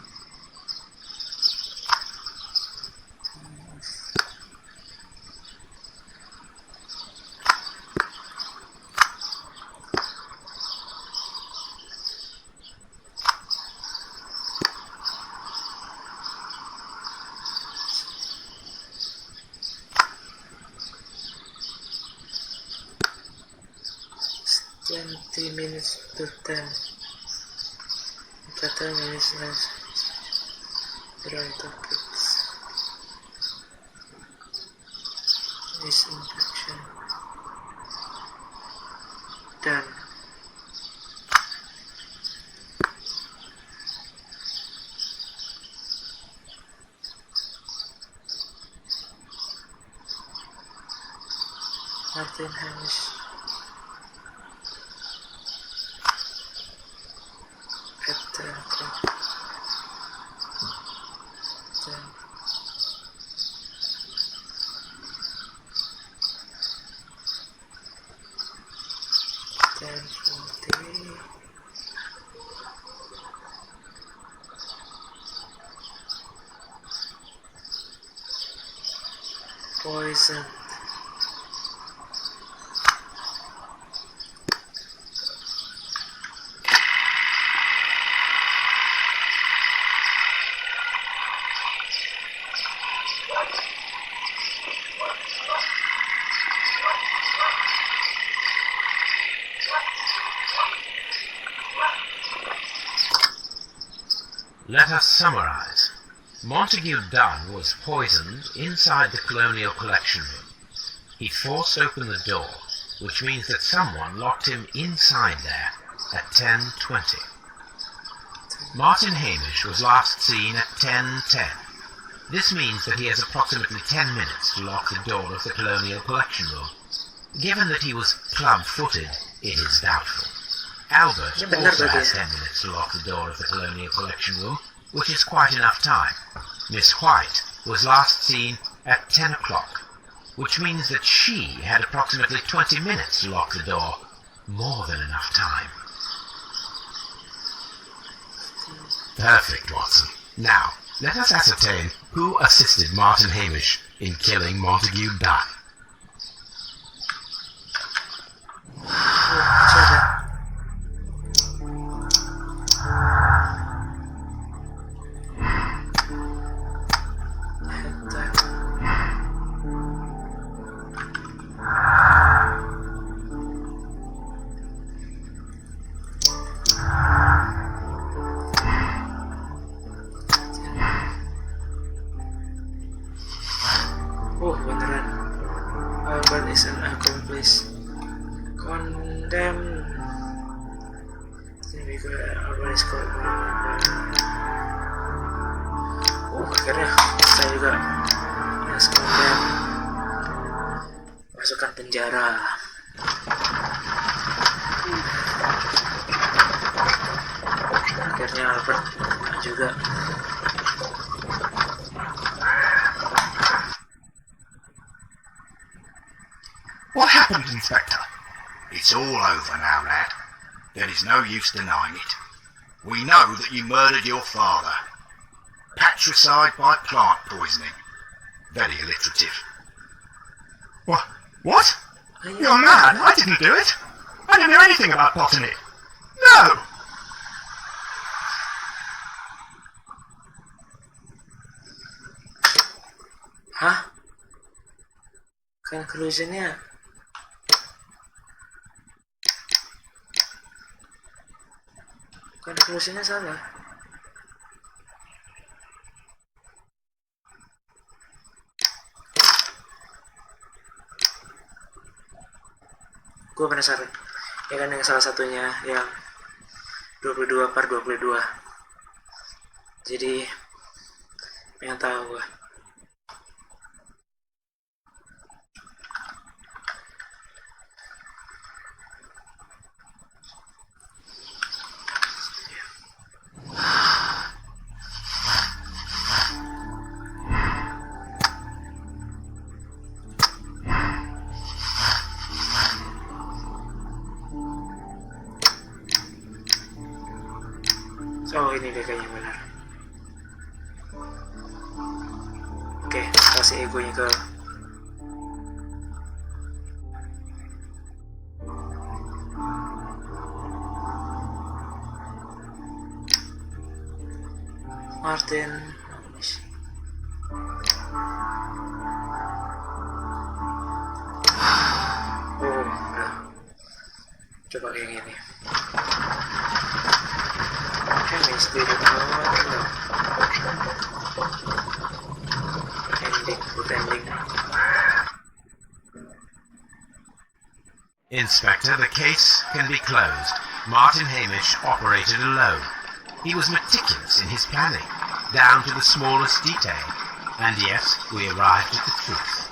Minutes to 10. After 10 minutes left. Drawing topics. Disinfection. Done. Martin Hamish. At 10 o'clock. 10. Poison. Let us summarize. Montague Dunn was poisoned inside the Colonial Collection Room. He forced open the door, which means that someone locked him inside there at 10:20. Martin Hamish was last seen at 10:10. This means that he has approximately 10 minutes to lock the door of the Colonial Collection Room. Given that he was club-footed, it is doubtful. Albert also has 10 minutes to lock the door of the Colonial Collection Room, which is quite enough time. Miss White was last seen at 10 o'clock, which means that she had approximately 20 minutes to lock the door. More than enough time. Perfect, Watson. Now, let us ascertain who assisted Martin Hamish in killing Montague Dunn. Oh, beneran. Albert is an accomplice. Condemned. Jadi Albert is condemned. Oh, akhirnya saya juga yes, condemned. Masukkan penjara. Akhirnya Albert juga. What happened, Inspector? It's all over now, lad. There is no use denying it. We know that you murdered your father. Patricide by plant poisoning. Very alliterative. What? You're mad. I didn't do it. I didn't know anything about botany. No! Hah? Conclusionnya salah. Gue penasaran. Ya kan yang salah satunya yang 22/22. Jadi pengen tahu gue. Oh, ini dia kayaknya benar. Oke, kasih egonya ke Martin. Oh, udah. Coba yang ini. Ending. Inspector, the case can be closed. Martin Hamish operated alone. He was meticulous in his planning, down to the smallest detail, and yet we arrived at the truth.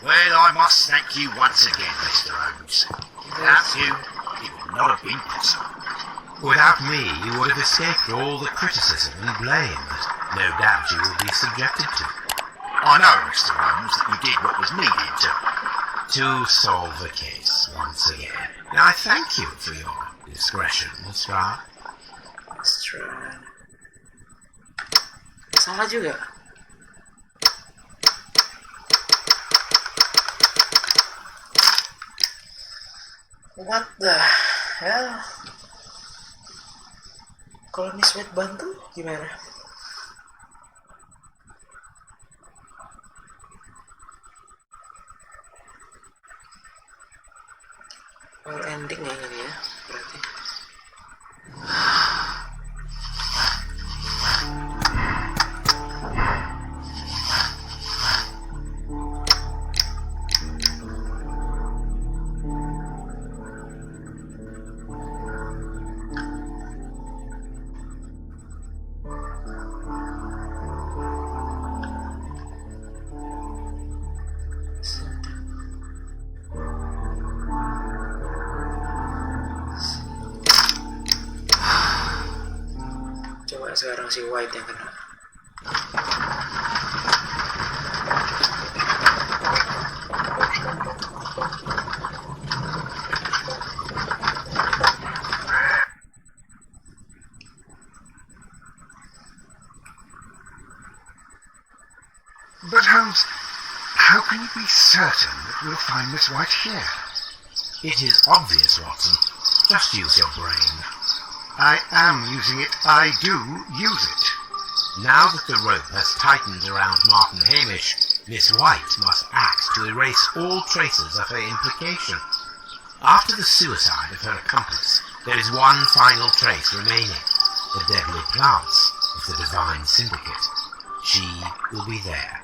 Well, I must thank you once again, Mr. Holmes. Without you, it would not have been possible. Without me, you would have escaped all the criticism and blame that no doubt you will be subjected to. I know, Mr. Holmes, that you did what was needed to solve the case once again. Now, I thank you for your discretion, Lestrade. Salah juga. What the hell? Kalau Miss White bantu gimana? Well, endingnya ini ya berarti. Coba sekarang si White yang kena. But Holmes, how can you be certain that we'll find Miss White here? It is obvious, Watson. Just use your brain. I am using it. I do use it. Now that the rope has tightened around Martin Hamish, Miss White must act to erase all traces of her implication. After the suicide of her accomplice, there is one final trace remaining: the deadly plants of the Divine Syndicate. She will be there.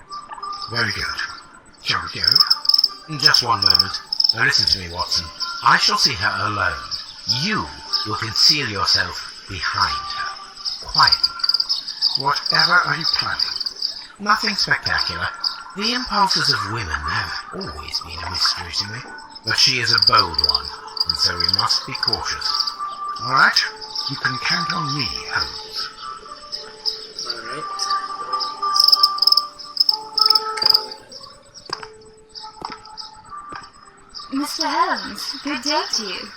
Very good. Shall we go? Just one moment. Now listen to me, Watson. I shall see her alone. You will conceal yourself behind her, quietly. Whatever are you planning? Nothing spectacular. The impulses of women have always been a mystery to me, but she is a bold one, and so we must be cautious. All right. You can count on me, Holmes. Alright. Mr. Holmes, good day to you.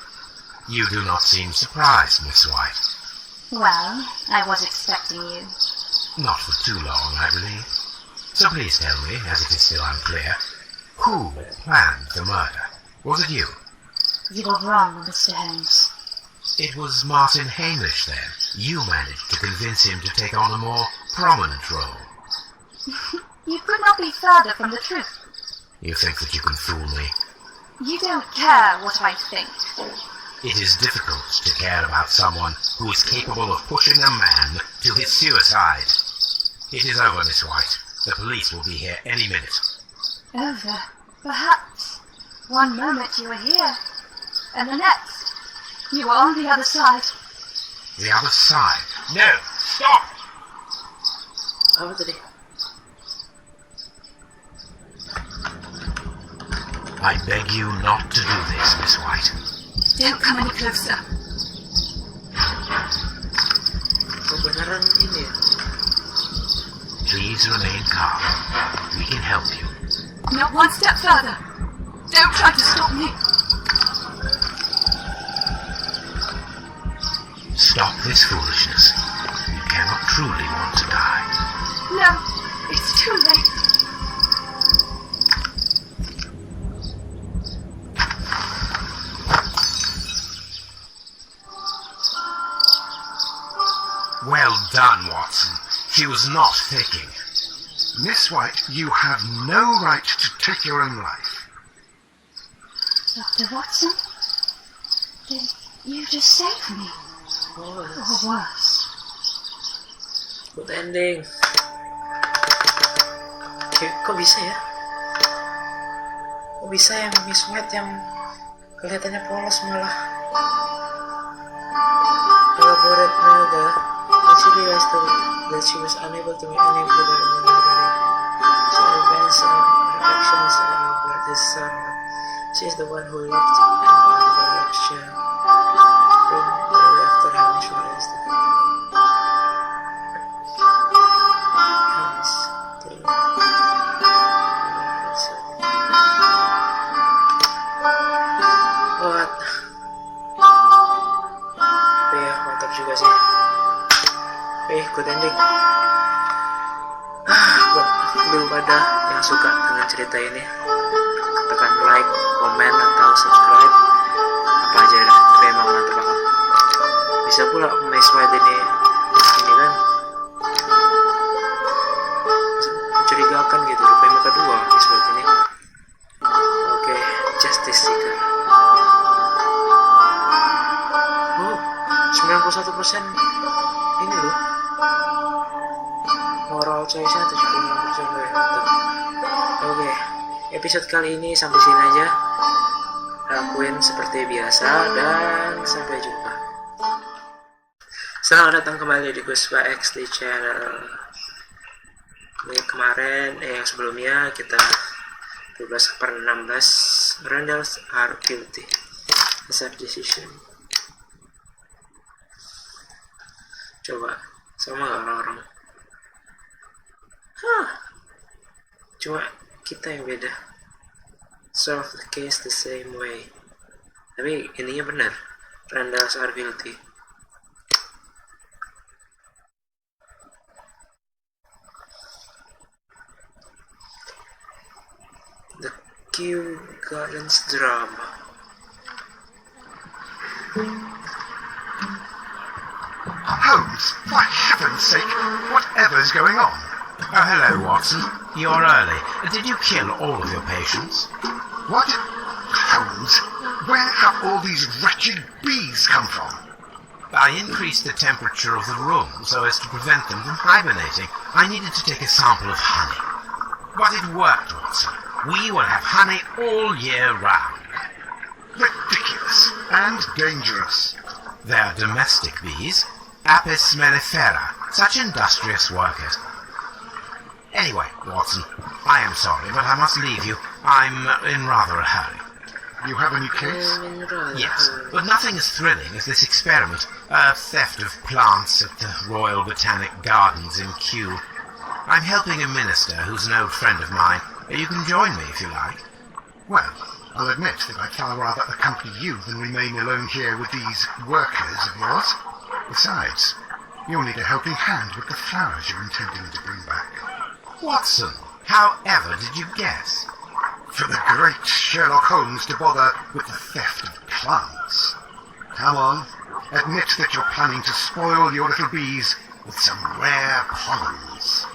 You do not seem surprised, Miss White. Well, I was expecting you. Not for too long, I believe. So please tell me, as it is still unclear, who planned the murder? Was it you? You were wrong, Mr. Holmes. It was Martin Hamish, then. You managed to convince him to take on a more prominent role. You could not be further from the truth. You think that you can fool me? You don't care what I think. It is difficult to care about someone who is capable of pushing a man to his suicide. It is over, Miss White. The police will be here any minute. Over, perhaps. One moment you were here, and the next, you were on the other side. The other side? No! Stop! Apa tadi? I beg you not to do this, Miss White. Don't come any closer. Kebenaran ini ya? Please remain calm. We can help you. Not one step further. Don't try to stop me. Stop this foolishness. You cannot truly want to die. No, it's too late. Well done, Watson. She was not faking. Miss White, you have no right to take your own life. Dr. Watson? Did you just save me? Or worse? Good ending. Kok bisa ya? Kok bisa yang Miss White yang kelihatannya polos malah elaborate murder? And she realized that she was unable to make any further murdering. She advanced on her actions and regret his son. She is the one who locked him in the direction room after having realized the What? Ya, mantap juga sih. Good ending. Buat lu pada yang suka dengan cerita ini, tekan like, komen, atau subscribe. aja dah, tapi emang mantep banget. Bisa pula Maze White ini kan mencurigakan gitu, rupanya muka dua Maze White ini. Oke, Justice Seeker. Oh, 91% ini loh. Moral choice-nya 76% loh ya, mantap. Oke, episode kali ini sampai sini aja. Lakuin seperti biasa dan sampai jumpa. Selamat datang kembali di GusbaXD channel. Yang sebelumnya kita 12/16 Randalls are guilty. Self decision. Coba sama gak orang-orang? Cuma kita yang beda. Solve the case the same way. Tapi ininya benar. Randalls are guilty. The Kew Gardens drama. Holmes, for heaven's sake, whatever's going on? Oh, hello, Watson. You're early. Did you kill all of your patients? What? Holmes, where have all these wretched bees come from? I increased the temperature of the room so as to prevent them from hibernating. I needed to take a sample of honey. But it worked, Watson. We will have honey all year round. Ridiculous and dangerous. They're domestic bees, Apis mellifera, such industrious workers. Anyway, Watson, I am sorry, but I must leave you. I'm in rather a hurry. You have a new case? Yes, but nothing as thrilling as this experiment. A theft of plants at the Royal Botanic Gardens in Kew. I'm helping a minister who's an old friend of mine. You can join me if you like. Well, I'll admit that I'd far rather accompany you than remain alone here with these workers of yours. Besides, you'll need a helping hand with the flowers you're intending to bring back. Watson, however did you guess? For the great Sherlock Holmes to bother with the theft of plants. Come on, admit that you're planning to spoil your little bees with some rare pollens.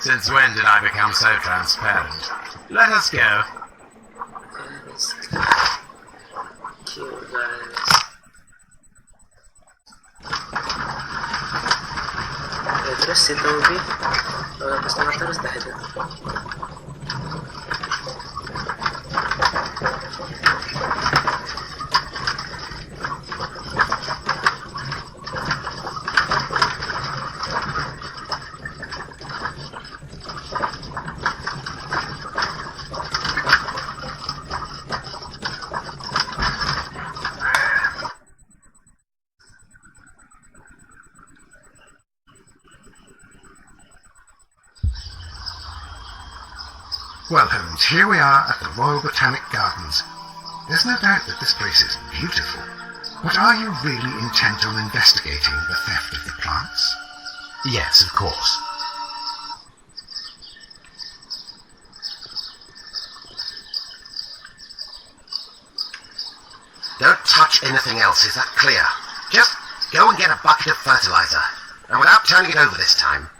Since when did I become so transparent? Let us go. Terus si Toby customer terus dah itu. Well, Holmes, here we are at the Royal Botanic Gardens. There's no doubt that this place is beautiful. But are you really intent on investigating the theft of the plants? Yes, of course. Don't touch anything else, is that clear? Just go and get a bucket of fertilizer. And without turning it over this time.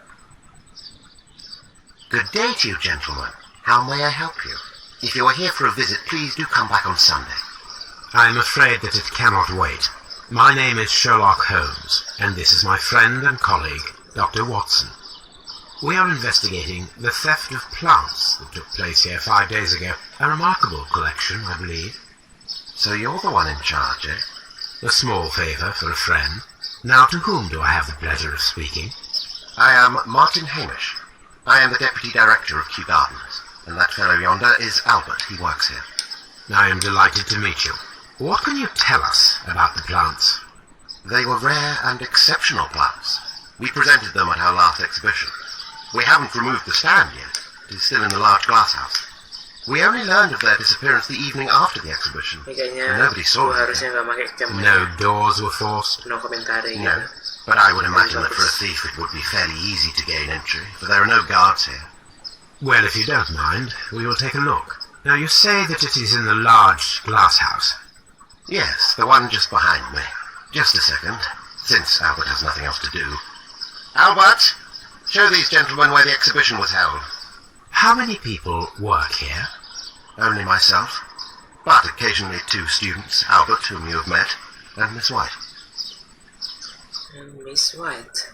Good day to you, gentlemen. How may I help you? If you are here for a visit, please do come back on Sunday. I'm afraid that it cannot wait. My name is Sherlock Holmes, and this is my friend and colleague, Dr. Watson. We are investigating the theft of plants that took place here 5 days ago. A remarkable collection, I believe. So you're the one in charge, eh? A small favour for a friend. Now, to whom do I have the pleasure of speaking? I am Martin Hamish. I am the Deputy Director of Kew Gardens, and that fellow yonder is Albert. He works here. I am delighted to meet you. What can you tell us about the plants? They were rare and exceptional plants. We presented them at our last exhibition. We haven't removed the stand yet. It is still in the large glass house. We only learned of their disappearance the evening after the exhibition, and nobody saw it. No doors were forced? No commentary. No, but I would imagine that for a thief it would be fairly easy to gain entry, for there are no guards here. Well, if you don't mind, we will take a look. Now, you say that it is in the large glass house. Yes, the one just behind me. Just a second, since Albert has nothing else to do. Albert, show these gentlemen where the exhibition was held. How many people work here? Only myself, but occasionally 2 students, Albert, whom you have met, and Miss White. Miss White.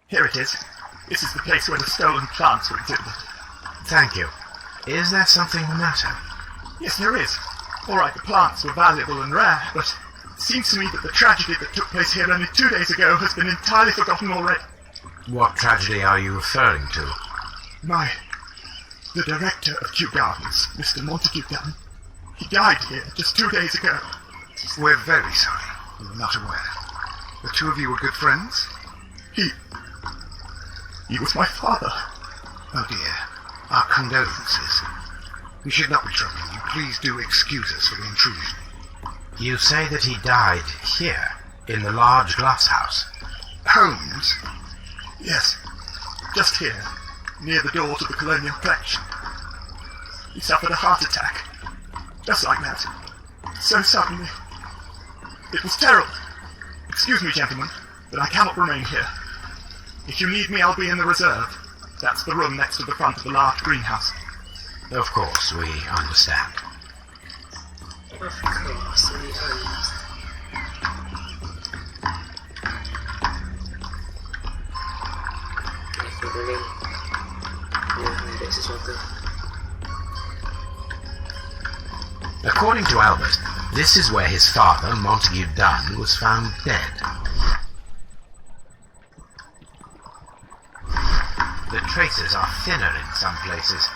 Here it is. This is the place where the stolen plants were exhibited. Thank you. Is there something the matter? Yes, there is. All right, the plants were valuable and rare, but it seems to me that the tragedy that took place here only 2 days ago has been entirely forgotten already. What tragedy are you referring to? The director of Kew Gardens, Mr. Montague Dunn, he died here just 2 days ago. We're very sorry. We were not aware. The 2 of you were good friends? He was my father. Oh dear. Our condolences. We should not be troubling you. Please do excuse us for the intrusion. You say that he died here, in the large glass house. Holmes? Yes, just here, near the door to the colonial collection. He suffered a heart attack, just like that, so suddenly. It was terrible. Excuse me, gentlemen, but I cannot remain here. If you need me, I'll be in the reserve. That's the room next to the front of the large greenhouse. Of course, we understand. Of course, we understand. According to Albert, this is where his father, Montague Dunn, was found dead. The traces are thinner in some places.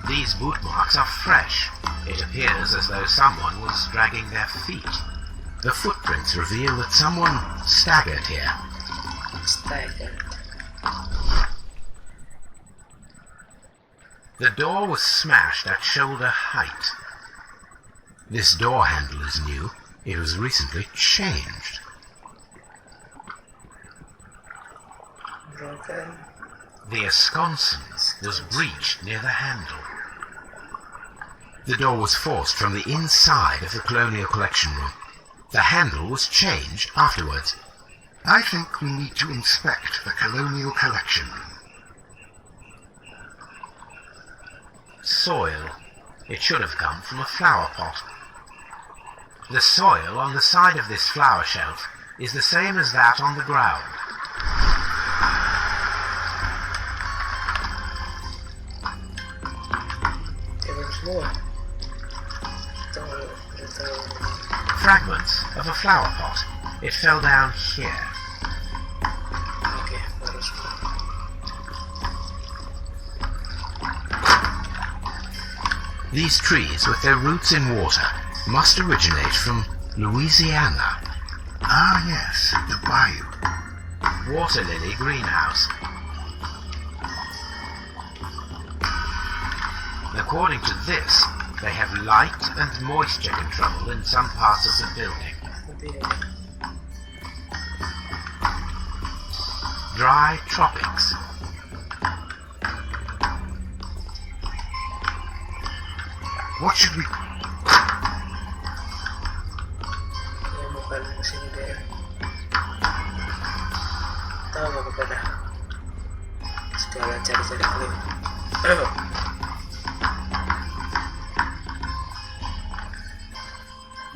These boot marks are fresh. It appears as though someone was dragging their feet. The footprints reveal that someone staggered here. The door was smashed at shoulder height. This door handle is new. It was recently changed. Broken. The esconsum was breached near the handle. The door was forced from the inside of the Colonial Collection Room. The handle was changed afterwards. I think we need to inspect the Colonial Collection. Soil. It should have come from a flower pot. The soil on the side of this flower shelf is the same as that on the ground. More. Fragments of a flower pot. It fell down here. Okay, bagus. These trees, with their roots in water, must originate from Louisiana. Ah, yes, the bayou. Water lily greenhouse. According to this, they have light and moisture control in some parts of the building. Dry tropics. What should we... Sekalian cari-cari clue.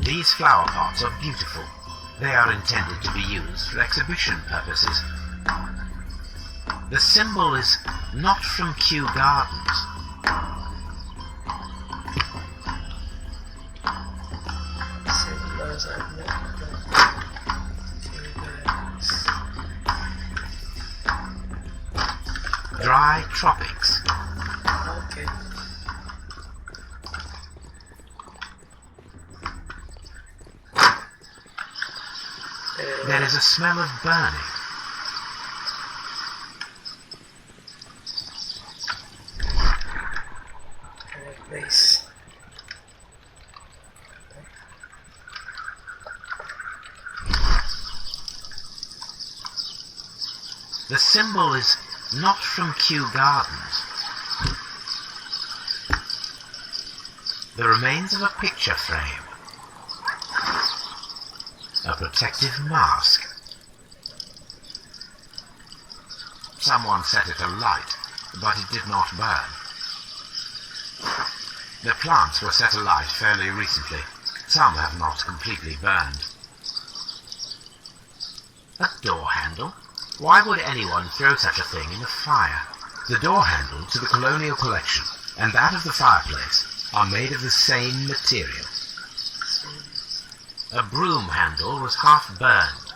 These flower pots are beautiful. They are intended to be used for exhibition purposes. The symbol is not from Kew Gardens. Symbols are not from Kew Gardens. Dry tropics. Okay. There is a smell of burning. Place. The symbol is not from Kew Gardens. the remains of a picture frame. A protective mask. Someone set it alight, but it did not burn. The plants were set alight fairly recently. Some have not completely burned. A door handle? Why would anyone throw such a thing in the fire? The door handle to the colonial collection and that of the fireplace are made of the same material. A broom handle was half burned.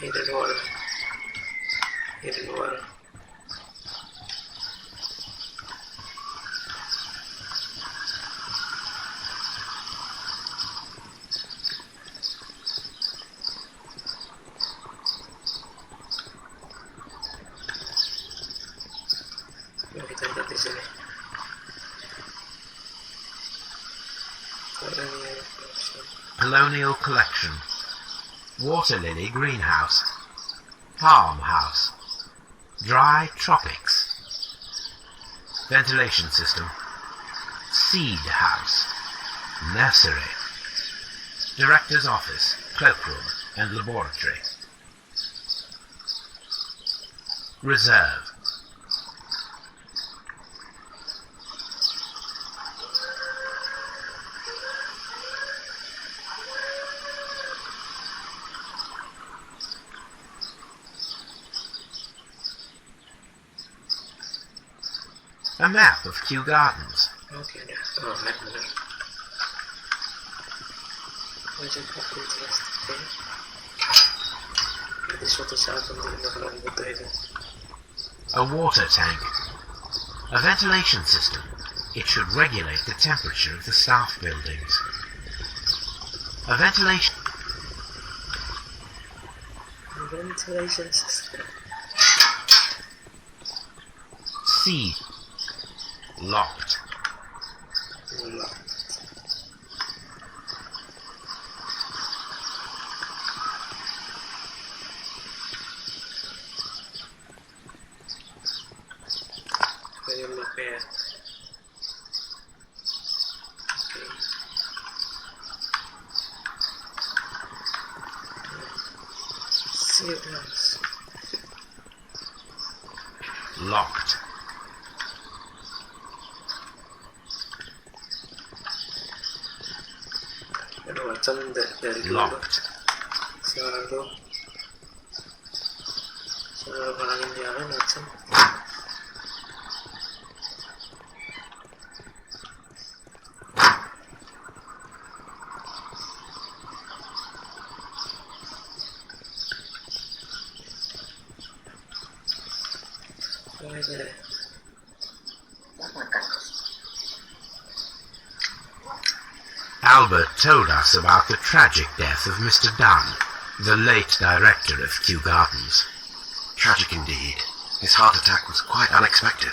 Hidden water. Hidden water. Yang kita lihat di sini. Colonial collection. Water lily greenhouse. Palm house. Dry tropics. Ventilation system. Seed house. Nursery. Director's office, cloakroom and laboratory. Reserve. A map of Kew Gardens. Oke dah. Oh, map bener. Wajah kopi plastik. Jadi suatu saat nanti bakalan butuh itu. A water tank. A ventilation system. It should regulate the temperature of the staff buildings. A ventilation system. C. Locked. Kayak mapnya. Sealed house. Locked. Ada macam dari dulu. Locked. Selalu halangin jalan macam. Albert told us about the tragic death of Mr. Dunn, the late director of Kew Gardens. Tragic indeed. His heart attack was quite unexpected.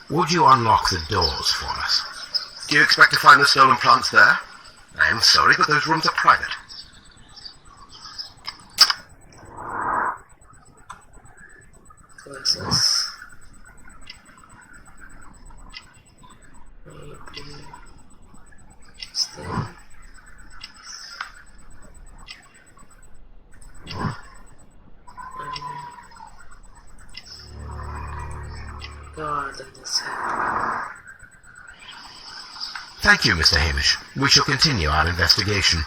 Would you unlock the doors for us? Do you expect to find the stolen plants there? I am sorry, but those rooms are private. Glasses. Thank you, Mr. Hamish. We shall continue our investigation.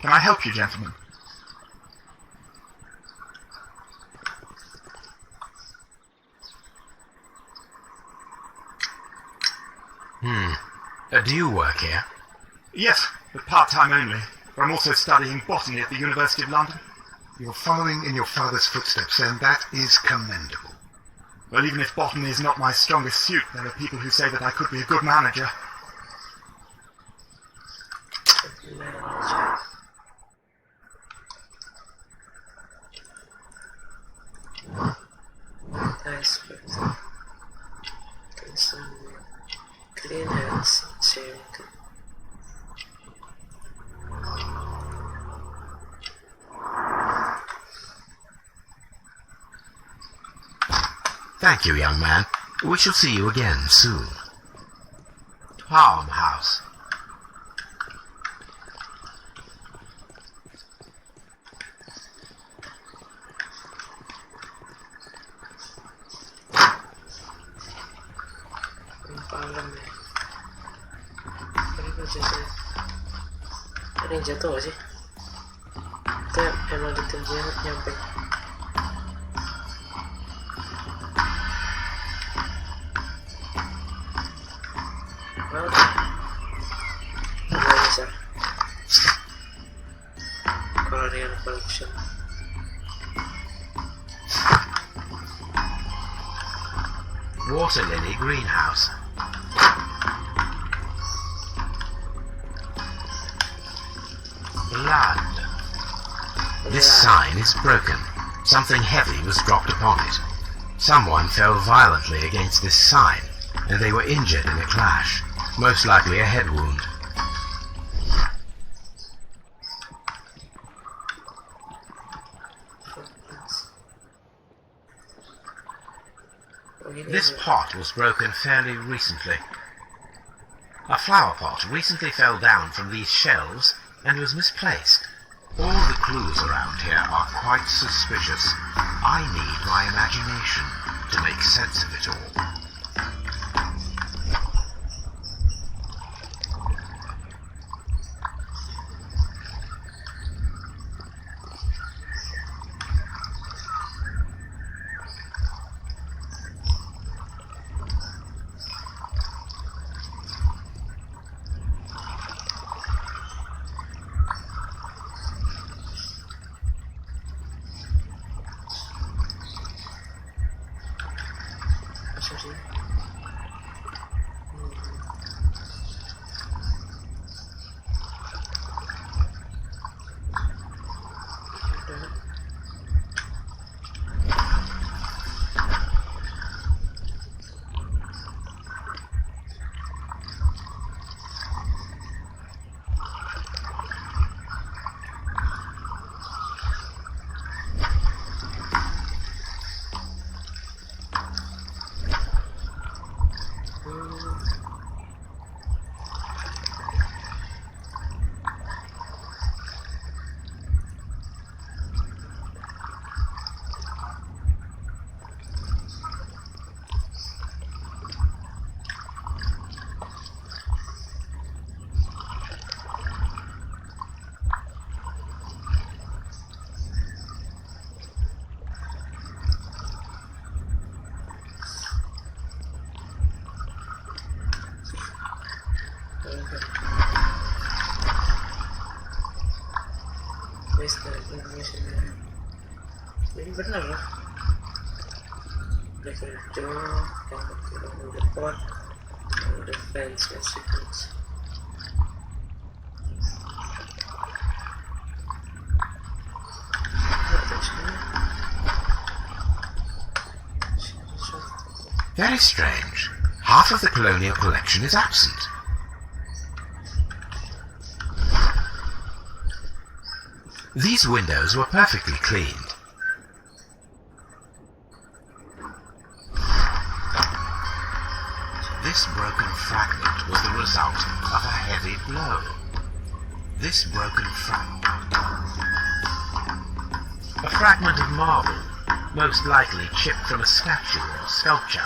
Can I help you, gentlemen? Do you work here? Yes, but part-time only. I'm also studying botany at the University of London. You're following in your father's footsteps, and that is commendable. Well, even if botany is not my strongest suit, there are people who say that I could be a good manager. Thank you, young man. We shall see you again soon. Farmhouse. Palang deh. Kenapa jatuh? Ada yang jatuh gak sih? Kita emang detailnya nyampe. Besar. Colonial collection. Water lily greenhouse. Blood. This sign is broken. Something heavy was dropped upon it. Someone fell violently against this sign, and they were injured in a clash, most likely a head wound. This pot was broken fairly recently. A flower pot recently fell down from these shelves and was misplaced. All the clues around here are quite suspicious. I need my imagination to make sense of it all. Ini benar loh. Level door, udah pot, udah fence, sequence. Very strange. Half of the colonial collection is absent. These windows were perfectly cleaned. This broken fragment was the result of a heavy blow. This broken fragment. A fragment of marble, most likely chipped from a statue or sculpture.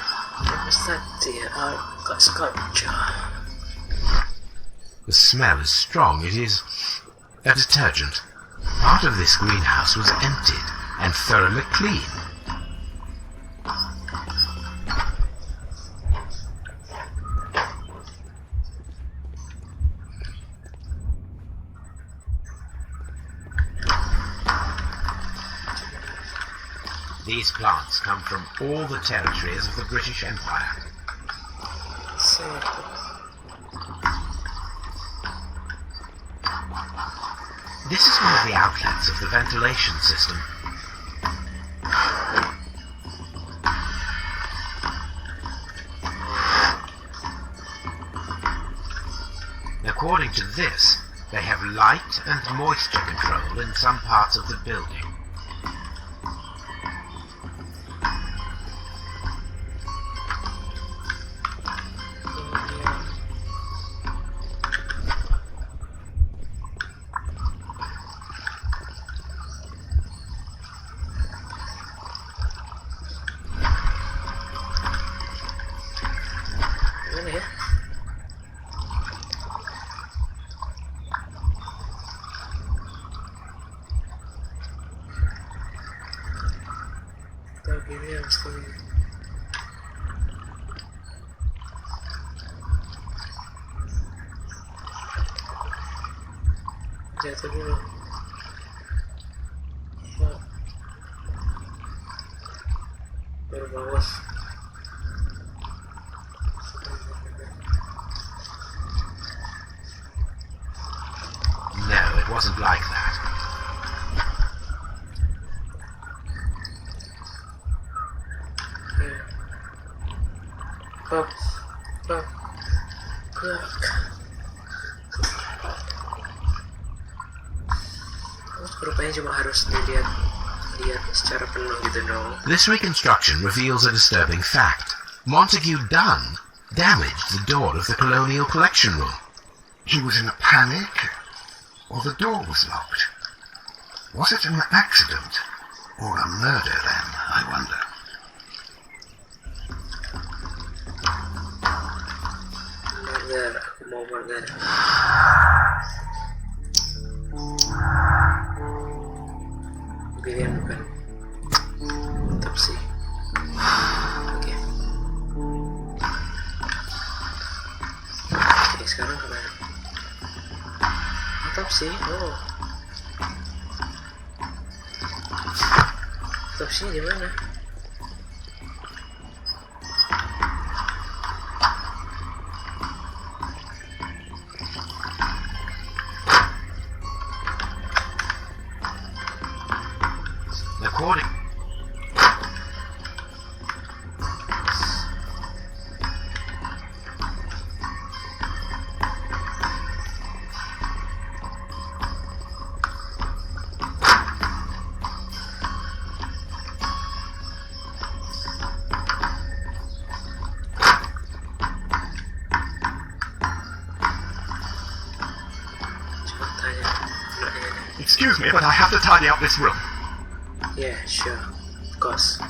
Sculpture. The smell is strong. It is a detergent. Part of this greenhouse was emptied and thoroughly cleaned. These plants come from all the territories of the British Empire. This is one of the outlets of the ventilation system. According to this, they have light and moisture control in some parts of the building. Mana ya? Tahu gini ya mesti. Jatuh dulu. Baru bawah. No, it wasn't like that. Up. Rupanya cuma harus dilihat secara penuh gitu dong. This reconstruction reveals a disturbing fact. Montague Dunn damaged the door of the Colonial Collection Room. He was in a panic? Or the door was locked? Was it an accident? Or a murder then, I wonder? Murder, aku mau murder. Pilihan bukan. Mantap sih. Oke. Oke, sekarang kemana? Mantap sih. Oh. Otopsinya di mana? According Excuse me, but I have to tidy up this room. Yeah, sure. Of course.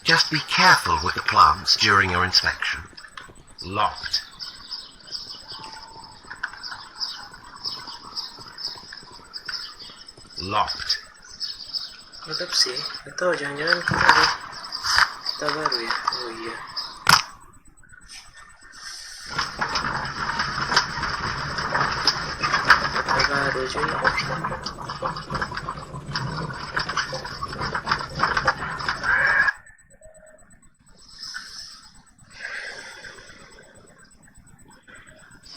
Just be careful with the plants during your inspection. Locked. Locked. Mantap sih. Atau jangan-jangan kita baru ya. Oh iya. Baru cuy.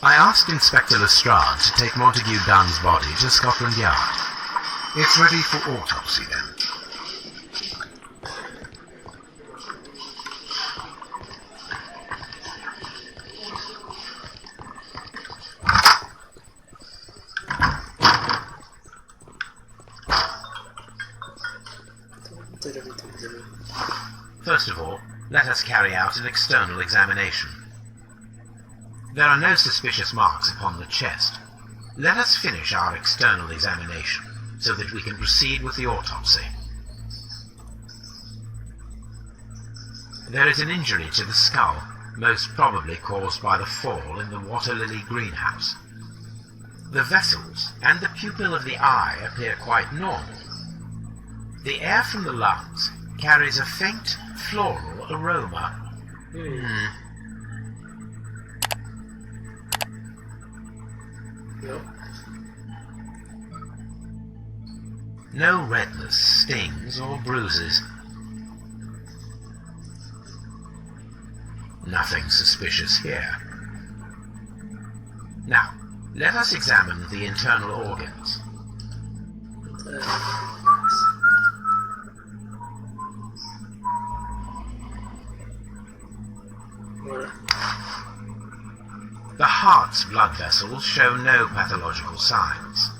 I asked Inspector Lestrade to take Montague Dunn's body to Scotland Yard. It's ready for autopsy then. First of all, let us carry out an external examination. There are no suspicious marks upon the chest. Let us finish our external examination so that we can proceed with the autopsy. There is an injury to the skull, most probably caused by the fall in the water lily greenhouse. The vessels and the pupil of the eye appear quite normal. The air from the lungs carries a faint floral aroma. No. No redness, stings, or bruises. Nothing suspicious here. Now, let us examine the internal organs. The heart's blood vessels show no pathological signs.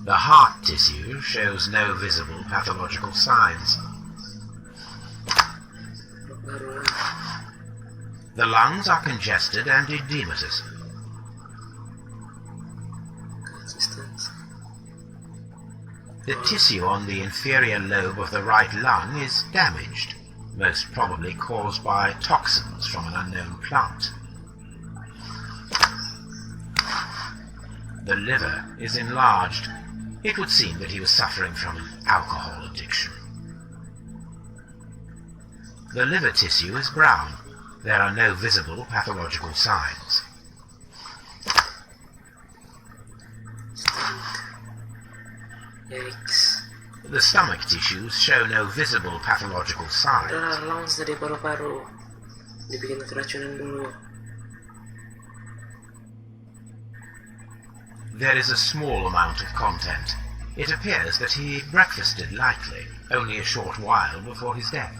The heart tissue shows no visible pathological signs. The lungs are congested and edematous. The tissue on the inferior lobe of the right lung is damaged, most probably caused by toxins from an unknown plant. The liver is enlarged. It would seem that he was suffering from an alcohol addiction. The liver tissue is brown. There are no visible pathological signs. Yikes. The stomach tissues show no visible pathological signs. Udah langsung dari paru-paru. Dibikin keracunan dulu. There is a small amount of content. It appears that he breakfasted lightly, only a short while before his death.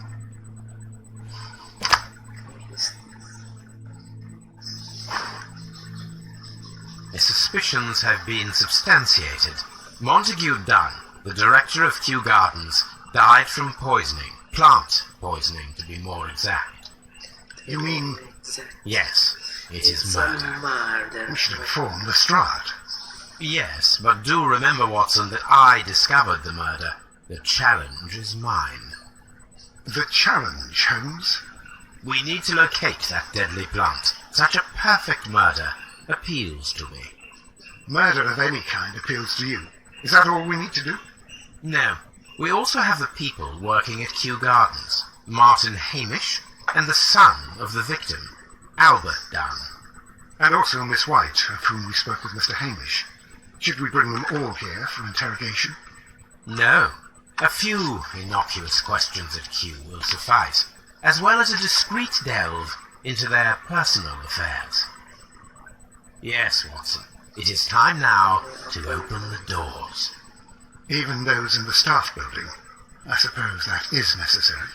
His suspicions have been substantiated. Montague Dunn, the director of Kew Gardens, died from poisoning. Plant poisoning, to be more exact. You mean Yes, it is It's murder. a murder. we should inform Lestrade? Yes, but do remember, Watson, that I discovered the murder. The challenge is mine. The challenge, Holmes? We need to locate that deadly plant. Such a perfect murder appeals to me. Murder of any kind appeals to you. Is that all we need to do? No, we also have the people working at Kew Gardens. Martin Hamish and the son of the victim, Albert Dunn. And also Miss White, of whom we spoke with Mr. Hamish. Should we bring them all here for interrogation? No, a few innocuous questions at Kew will suffice, as well as a discreet delve into their personal affairs. Yes, Watson, it is time now to open the doors. Even those in the staff building. I suppose that is necessary.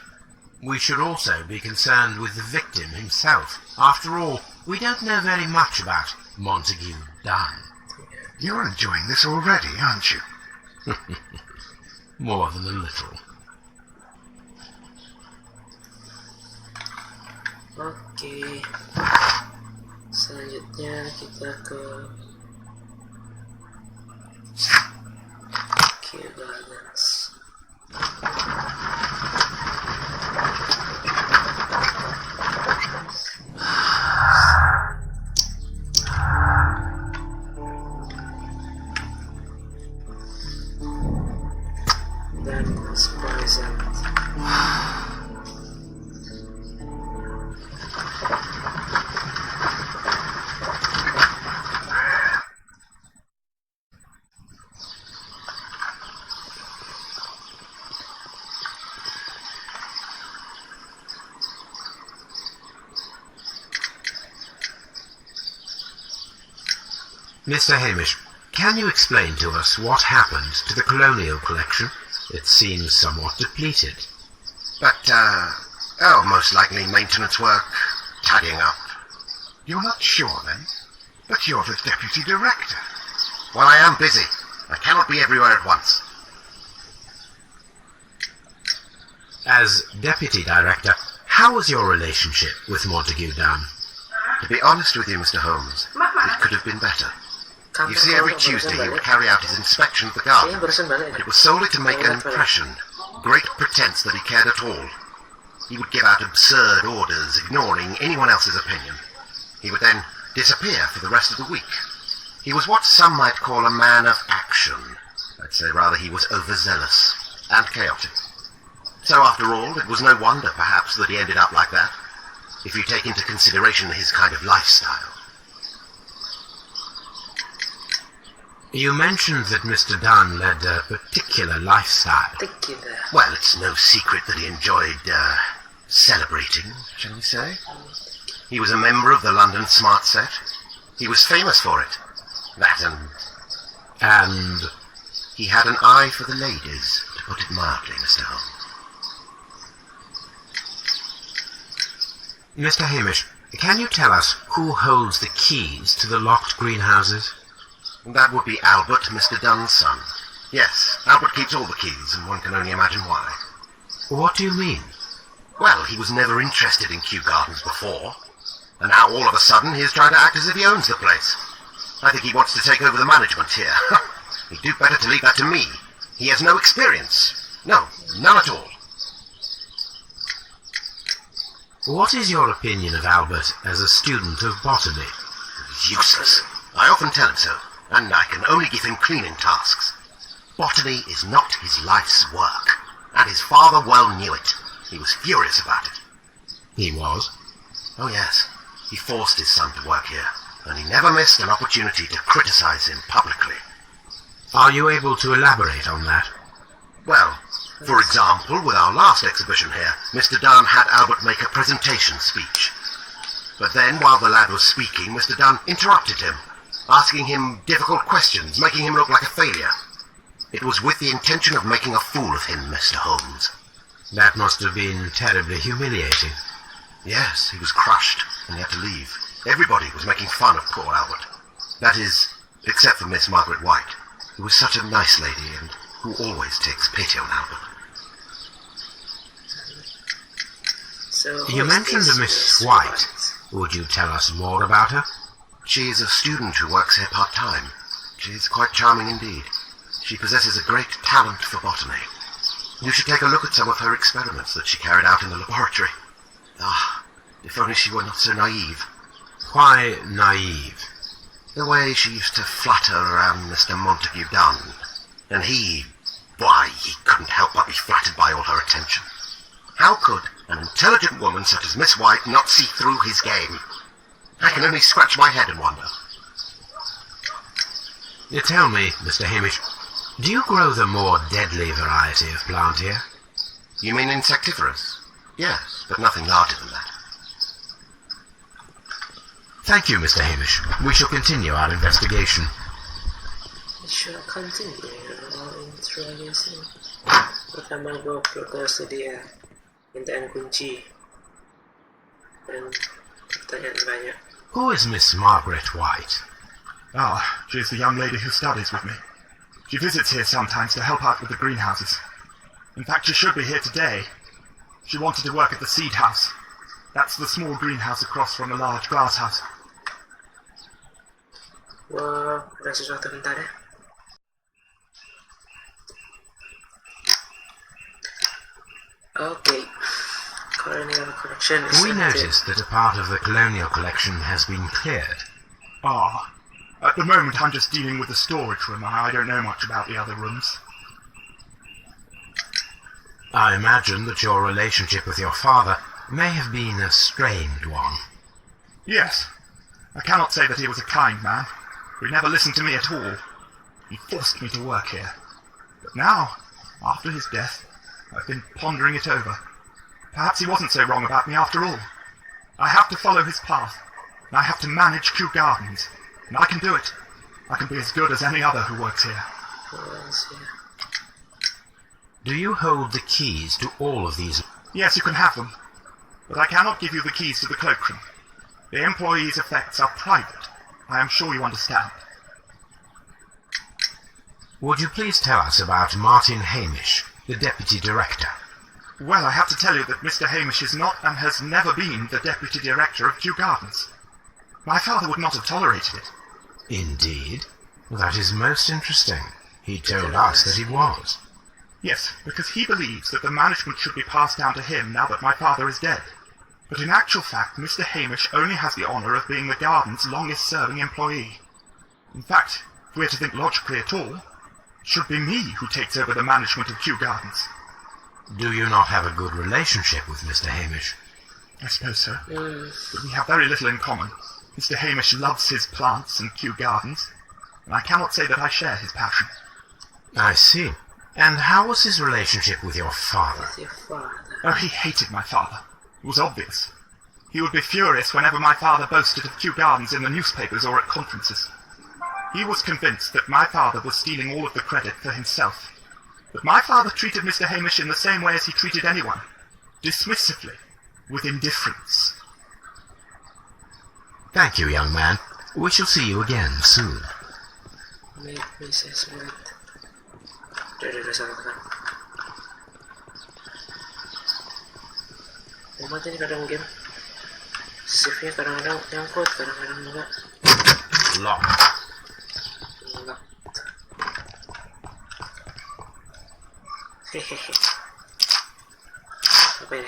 We should also be concerned with the victim himself. After all, we don't know very much about Montague Dunn. You're enjoying this already, aren't you? More than a little. Oke. Selanjutnya kita ke Kew Gardens. Dan present. Mr. Hamish, can you explain to us what happened to the colonial collection? It seems somewhat depleted. But, most likely maintenance work, tidying up. You're not sure, then? But you're the deputy director. Well, I am busy. I cannot be everywhere at once. As deputy director, how was your relationship with Montague Dunn? To be honest with you, Mr. Holmes, it could have been better. You see, every Tuesday he would carry out his inspection of the garden. It was solely to make an impression, great pretense that he cared at all. He would give out absurd orders, ignoring anyone else's opinion. He would then disappear for the rest of the week. He was what some might call a man of action. I'd say rather he was overzealous and chaotic. So after all, it was no wonder, perhaps, that he ended up like that, if you take into consideration his kind of lifestyle. You mentioned that Mr. Dunn led a particular lifestyle. Well, it's no secret that he enjoyed, celebrating, shall we say. He was a member of the London Smart Set. He was famous for it. That And he had an eye for the ladies, to put it mildly, Mr. Holmes. Mr. Hamish, can you tell us who holds the keys to the locked greenhouses? That would be Albert, Mr. Dunn's son. Yes, Albert keeps all the keys, and one can only imagine why. What do you mean? Well, he was never interested in Kew Gardens before, and now all of a sudden he is trying to act as if he owns the place. I think he wants to take over the management here. He'd do better to leave that to me. He has no experience. No, none at all. What is your opinion of Albert as a student of botany? Useless. I often tell him so, and I can only give him cleaning tasks. Botany is not his life's work, and his father well knew it. He was furious about it. He was? Oh yes, he forced his son to work here, and he never missed an opportunity to criticize him publicly. Are you able to elaborate on that? Well, for example, with our last exhibition here, Mr. Dunn had Albert make a presentation speech. But then, while the lad was speaking, Mr. Dunn interrupted him, asking him difficult questions, making him look like a failure. It was with the intention of making a fool of him, Mr. Holmes. That must have been terribly humiliating. Yes, he was crushed, and he had to leave. Everybody was making fun of poor Albert. That is, except for Miss Margaret White, who was such a nice lady and who always takes pity on Albert. So You mentioned a Miss White. Would you tell us more about her? She is a student who works here part-time. She is quite charming indeed. She possesses a great talent for botany. You should take a look at some of her experiments that she carried out in the laboratory. Ah, if only she were not so naive. Why naive? The way she used to flutter around Mr. Montague Dunn. And why, he couldn't help but be flattered by all her attention. How could an intelligent woman such as Miss White not see through his game? I can only scratch my head and wonder. You tell me, Mr. Hamish, do you grow the more deadly variety of plant here? You mean insectivorous? Yes, but nothing larger than that. Thank you, Mr. Hamish. We shall continue our investigation. We shall continue our interrogation. Pertama gue upload ke studio mintaan kunci dan pertanyaan banyak. Who is Miss Margaret White? Ah, she is the young lady who studies with me. She visits here sometimes to help out with the greenhouses. In fact, she should be here today. She wanted to work at the seed house. That's the small greenhouse across from the large glass house. Wah, ada sesuatu bentar ya. Okay. Colonial collection is We noticed that a part of the colonial collection has been cleared. Ah, at the moment I'm just dealing with the storage room. I don't know much about the other rooms. I imagine that your relationship with your father may have been a strained one. Yes. I cannot say that he was a kind man. He never listened to me at all. He forced me to work here. But now, after his death, I've been pondering it over. Perhaps he wasn't so wrong about me after all. I have to follow his path, and I have to manage Kew Gardens. And I can do it. I can be as good as any other who works here. Do you hold the keys to all of these? Yes, you can have them. But I cannot give you the keys to the cloakroom. The employees' effects are private. I am sure you understand. Would you please tell us about Martin Hamish, the Deputy Director? Well, I have to tell you that Mr. Hamish is not and has never been the Deputy Director of Kew Gardens. My father would not have tolerated it. Indeed? That is most interesting. He told us that he was. Yes, because he believes that the management should be passed down to him now that my father is dead. But in actual fact, Mr. Hamish only has the honour of being the garden's longest-serving employee. In fact, if we are to think logically at all, it should be me who takes over the management of Kew Gardens. Do you not have a good relationship with Mr. Hamish? I suppose so. But we have very little in common. Mr. Hamish loves his plants and Kew Gardens, and I cannot say that I share his passion. I see. And how was his relationship with your father? Your father. Oh, he hated my father. It was obvious. He would be furious whenever my father boasted of Kew Gardens in the newspapers or at conferences. He was convinced that my father was stealing all of the credit for himself. But my father treated Mr. Hamish in the same way as he treated anyone. Dismissively. With indifference. Thank you, young man. We shall see you again soon. Make me assessment. Udah sama kan. Umat ini kadang game shiftnya kadang-kadang nyangkut, kadang-kadang enggak. Lock. Enggak. Hehehe. Apa ini?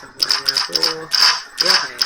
Temannya tuh ya kayak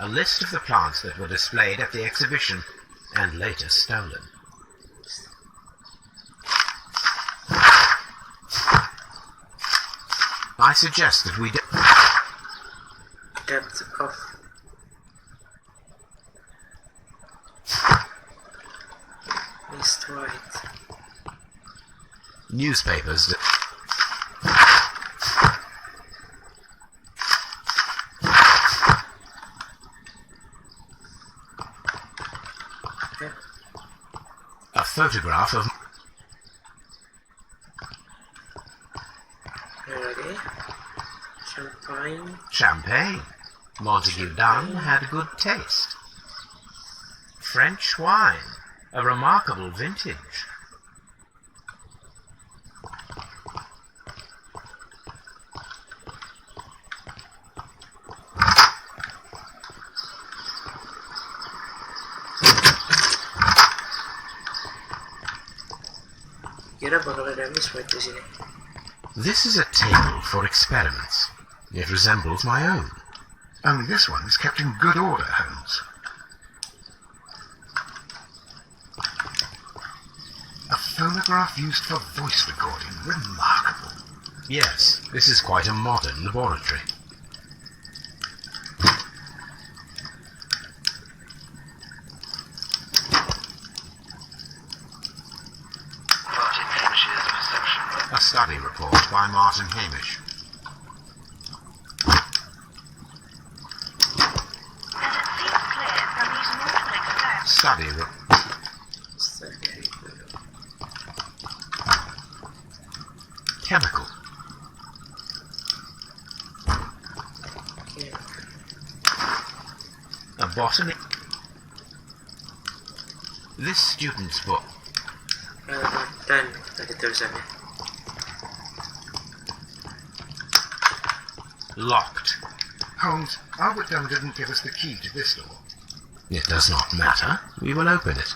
A list of the plants that were displayed at the exhibition and later stolen. I suggest that we depth of mist white. newspapers that a photograph of Lagi champagne. champagne. Montague Dunn had good taste. French wine, a remarkable vintage. Kira bakal ada miss white di sini. This is a table for experiments. It resembles my own. Only this one is kept in good order, Holmes. A phonograph used for voice recording. Remarkable. Yes, this is quite a modern laboratory. Martin Hamish's reception. A study report by Martin Hamish. Study report. Chemical. A botany. This student's book. Dan ada tulisannya. Locked. Holmes, Albert Dunn didn't give us the key to this door. It does not matter. We will open it.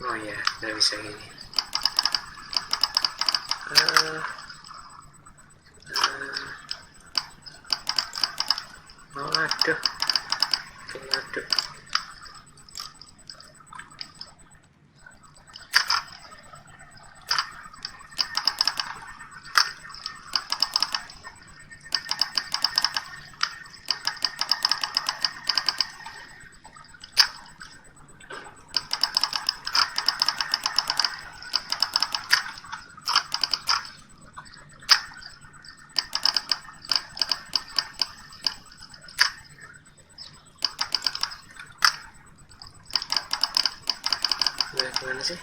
Oh ya, nggak bisa gini. Oh aduh, aduh. Gimana sih?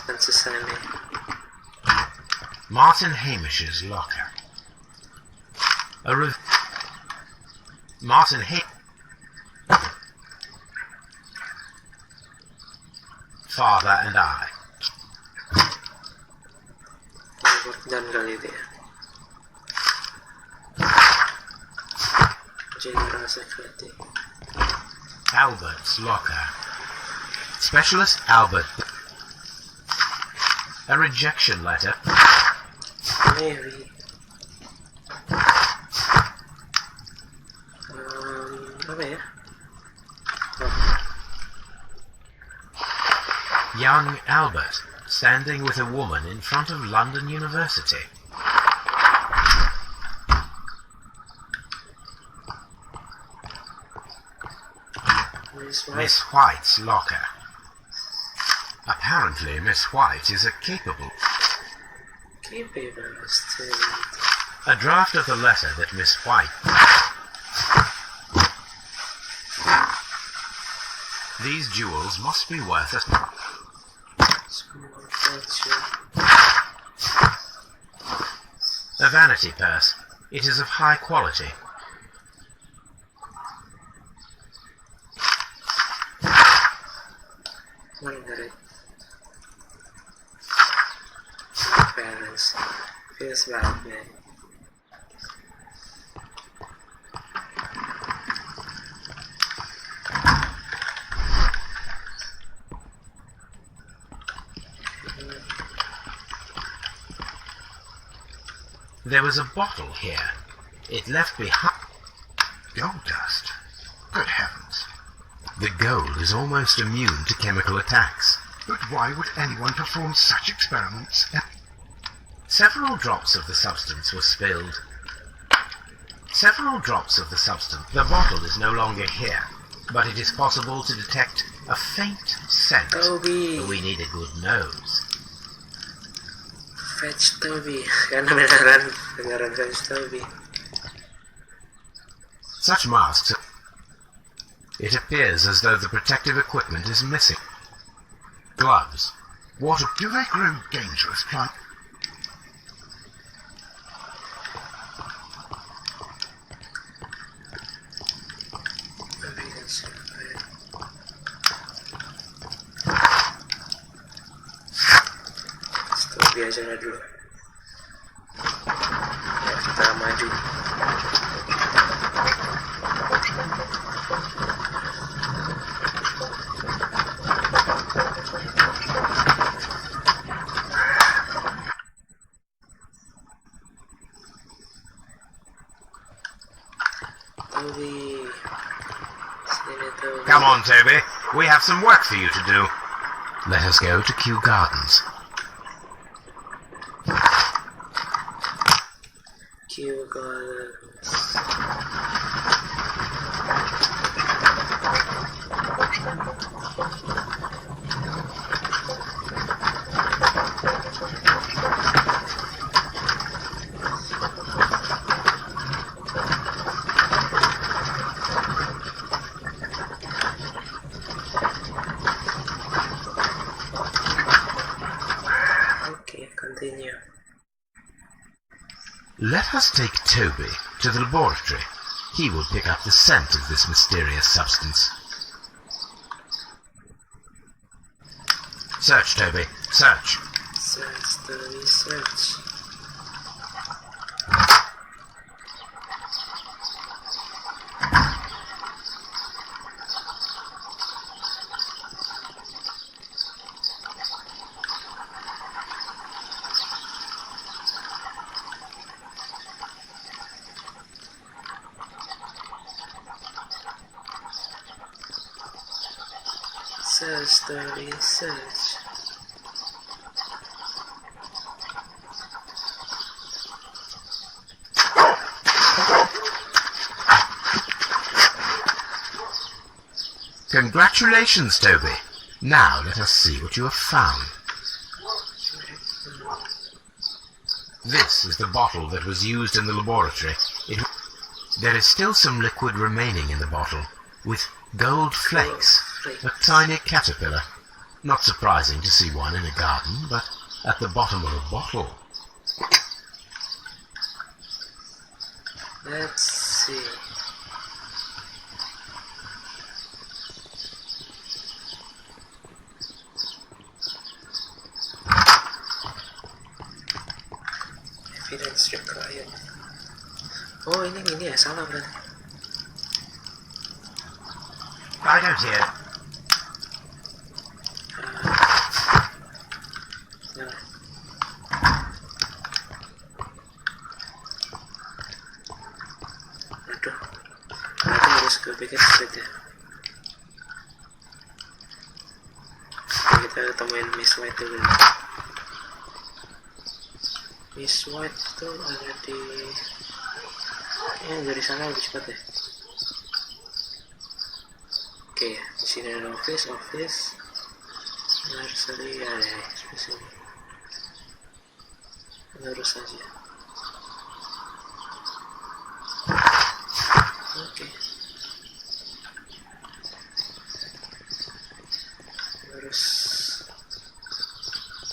Dan sesame. Martin Hamish's locker. Martin Father and I. Dan kali itu ya. General Secretary. Albert's locker. Specialist Albert. A rejection letter. Maybe. Apa ya? Young Albert standing with a woman in front of London University. Miss White's locker. Apparently, Miss White is a capable student. A draft of the letter that Miss White... These jewels must be worth a... Small fortune. A vanity purse. It is of high quality. Margaret. Parents. Feels bad, man. There was a bottle here. It left behind... Gold dust. Good heavens. The gold is almost immune to chemical attacks. But why would anyone perform such experiments? Several drops of the substance were spilled. Several drops of the substance. The bottle is no longer here, but it is possible to detect a faint scent. Toby. We need a good nose. Fetch Toby. Karena beneran fetch Toby. Such masks... It appears as though the protective equipment is missing. Gloves. What do they grow dangerous plants? Toby aja lah dulu. Ya, kita maju. Come on, Toby. We have some work for you to do. Let us go to Kew Gardens. Kew Gardens. Continue. Let us take Toby to the laboratory. He will pick up the scent of this mysterious substance. Search, Toby. Search. Search, Toby, search. Search, Toby, search. Congratulations, Toby. Now let us see what you have found. This is the bottle that was used in the laboratory. There is still some liquid remaining in the bottle, with gold flakes, a tiny caterpillar. Not surprising to see one in a garden, but at the bottom of a bottle. Let's see. Evidence required. Oh, ini ya, salah berarti. I don't hear. Nah. Aduh, ternyata harus gue pikir straight ya. Kita temuin Miss White dulu. Miss White itu ada di... dari sana lebih cepat ya. Oke, di sini ada office. Nursery ya, seperti sini. Lurus saja. Oke. Lurus.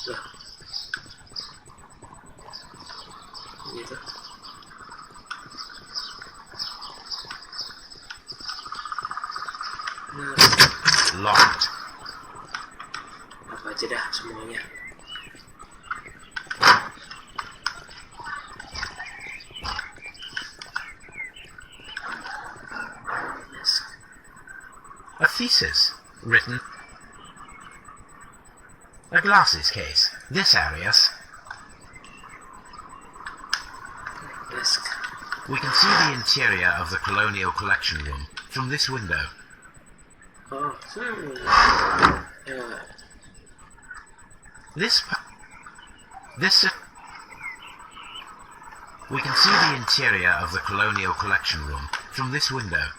Loh. Gitu. Locked. Apa aja dah semuanya. A thesis written. A glasses case. This Arius. Desk. We can see the interior of the Colonial Collection Room from this window. Oh, ya. We can see the interior of the Colonial Collection Room from this window.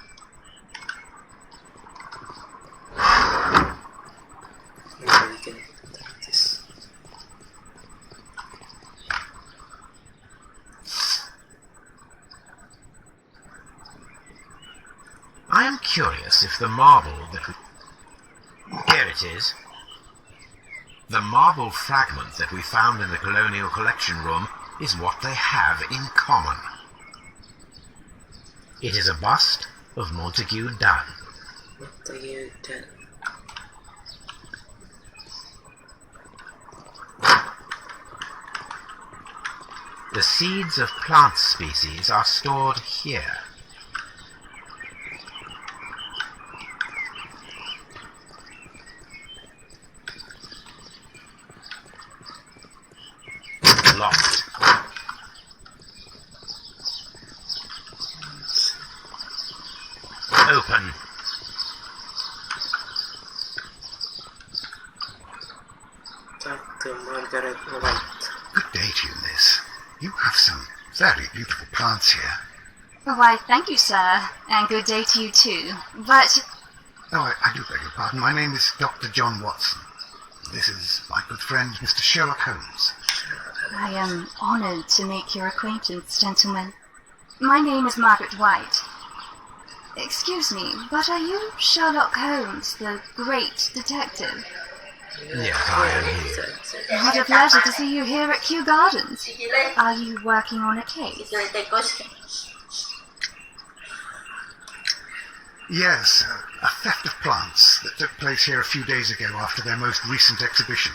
Maybe we can take this. I am curious if the marble that we... Here it is. The marble fragment that we found in the Colonial Collection Room is what they have in common. It is a bust of Montague Dunn. Montague Dunn. The seeds of plant species are stored here. Locked. Open. Talk to Margaret White. Good day to you, miss. You have some very beautiful plants here. Why, thank you, sir, and good day to you too. But Oh, I do beg your pardon. My name is Dr. John Watson. This is my good friend, Mr. Sherlock Holmes. I am honored to make your acquaintance, gentlemen. My name is Margaret White. Excuse me, but are you Sherlock Holmes, the great detective? Yes, I am here. What a pleasure to see you here at Kew Gardens. Are you working on a case? Yes, a theft of plants that took place here a few days ago after their most recent exhibition.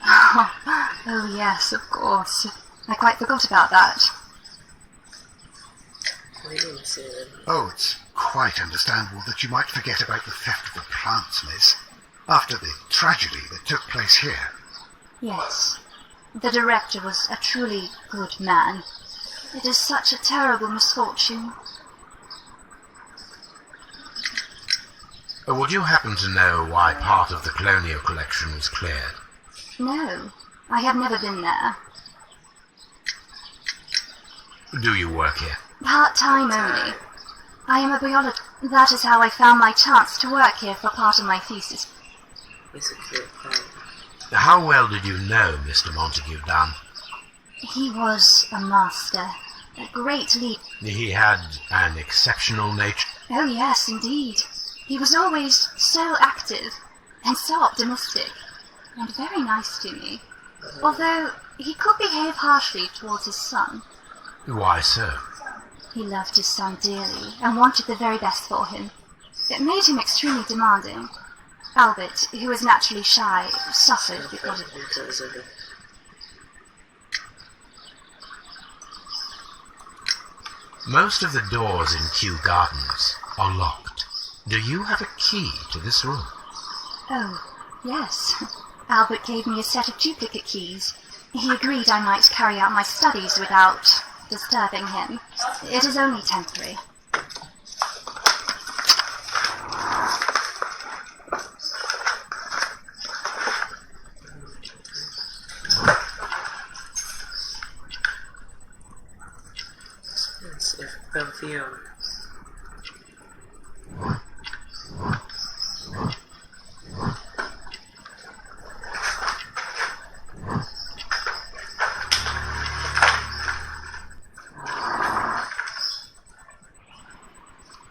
Oh yes, of course. I quite forgot about that. Oh, it's quite understandable that you might forget about the theft of the plants, miss, after the tragedy that took place here. Yes. The director was a truly good man. It is such a terrible misfortune. Would you happen to know why part of the Colonial Collection was cleared? No, I have never been there. Do you work here? Part-time only. I am a biologist. That is how I found my chance to work here for part of my thesis. How well did you know Mr. Montague Dunn? He was a master, a great leader. He had an exceptional nature. Oh yes, indeed. He was always so active and so optimistic. and very nice to me. Although he could behave harshly towards his son. Why so? He loved his son dearly and wanted the very best for him. It made him extremely demanding. Albert, who was naturally shy, suffered because of it. Most of the doors in Kew Gardens are locked. Do you have a key to this room? Oh, yes. Albert gave me a set of duplicate keys. He agreed I might carry out my studies without disturbing him. It is only temporary. Perfume.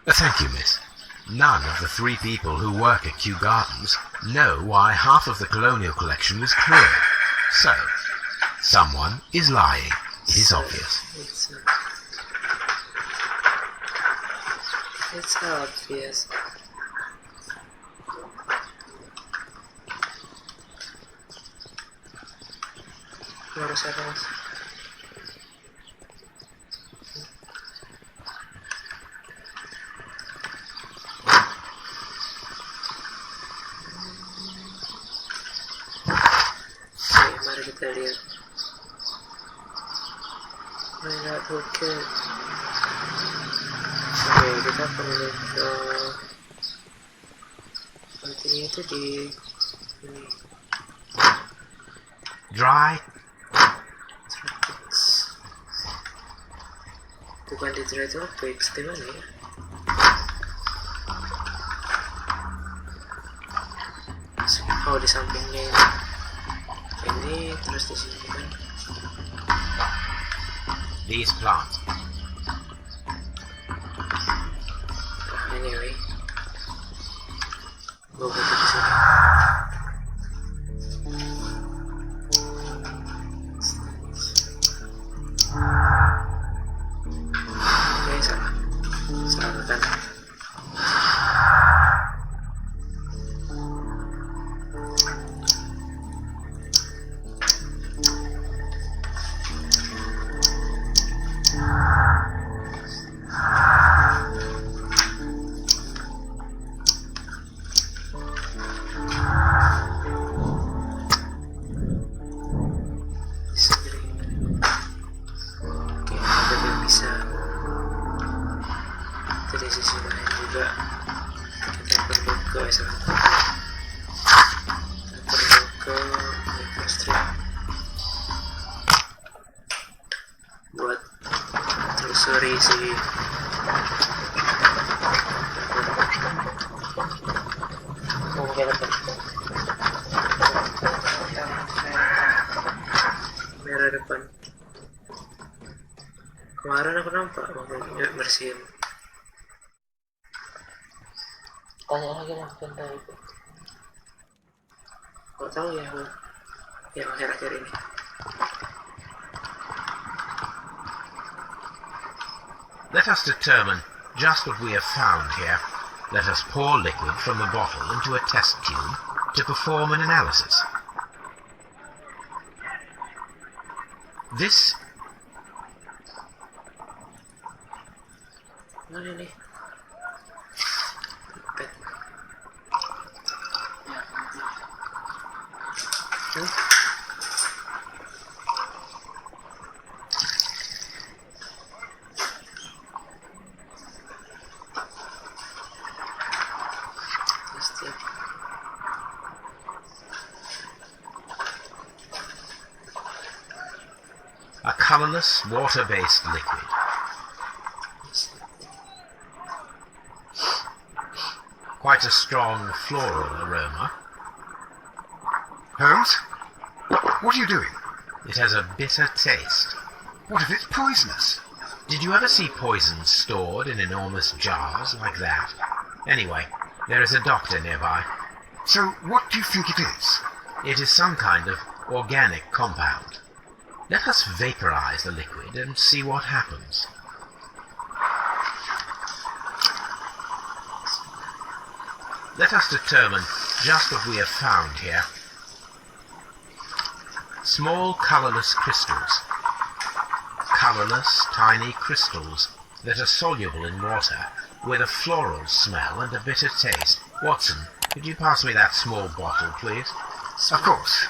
Thank you, miss. None of the 3 people who work at Kew Gardens know why half of the colonial collection was cleared. So, someone is lying. It is obvious. It's obvious. Baru saya mas. Mari kita lihat. Mainan buket. Oke, kita perlu ke pentingnya itu di ini. Dry. Tropics. Bukan di dry tropics, di mana ya? Oh, di sampingnya ini terus di sini kan. These plants. Anyway, gue butuh di sini. Oke, salah kan. Buat telusuri si merah depan. Kemarin aku nampak mobilnya bersihin. Tanya lagi lah benda itu. Kau tahu ya yang akhir-akhir ini. Let us determine just what we have found here. Let us pour liquid from the bottle into a test tube to perform an analysis. This... Mana nih? A colorless, water-based liquid. Quite a strong floral aroma. Holmes? What are you doing? It has a bitter taste. What if it's poisonous? Did you ever see poison stored in enormous jars like that? Anyway, there is a doctor nearby. So, what do you think it is? It is some kind of organic compound. Let us vaporize the liquid and see what happens. Let us determine just what we have found here. Small colorless crystals. Colorless, tiny crystals that are soluble in water, with a floral smell and a bitter taste. Watson, could you pass me that small bottle, please? Of course.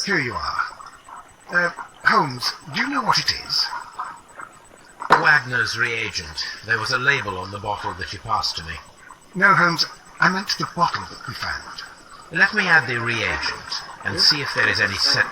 Here you are. Holmes, do you know what it is? Wagner's reagent. There was a label on the bottle that you passed to me. No, Holmes, I meant the bottle that we found. Let me add the reagent and see if there is any set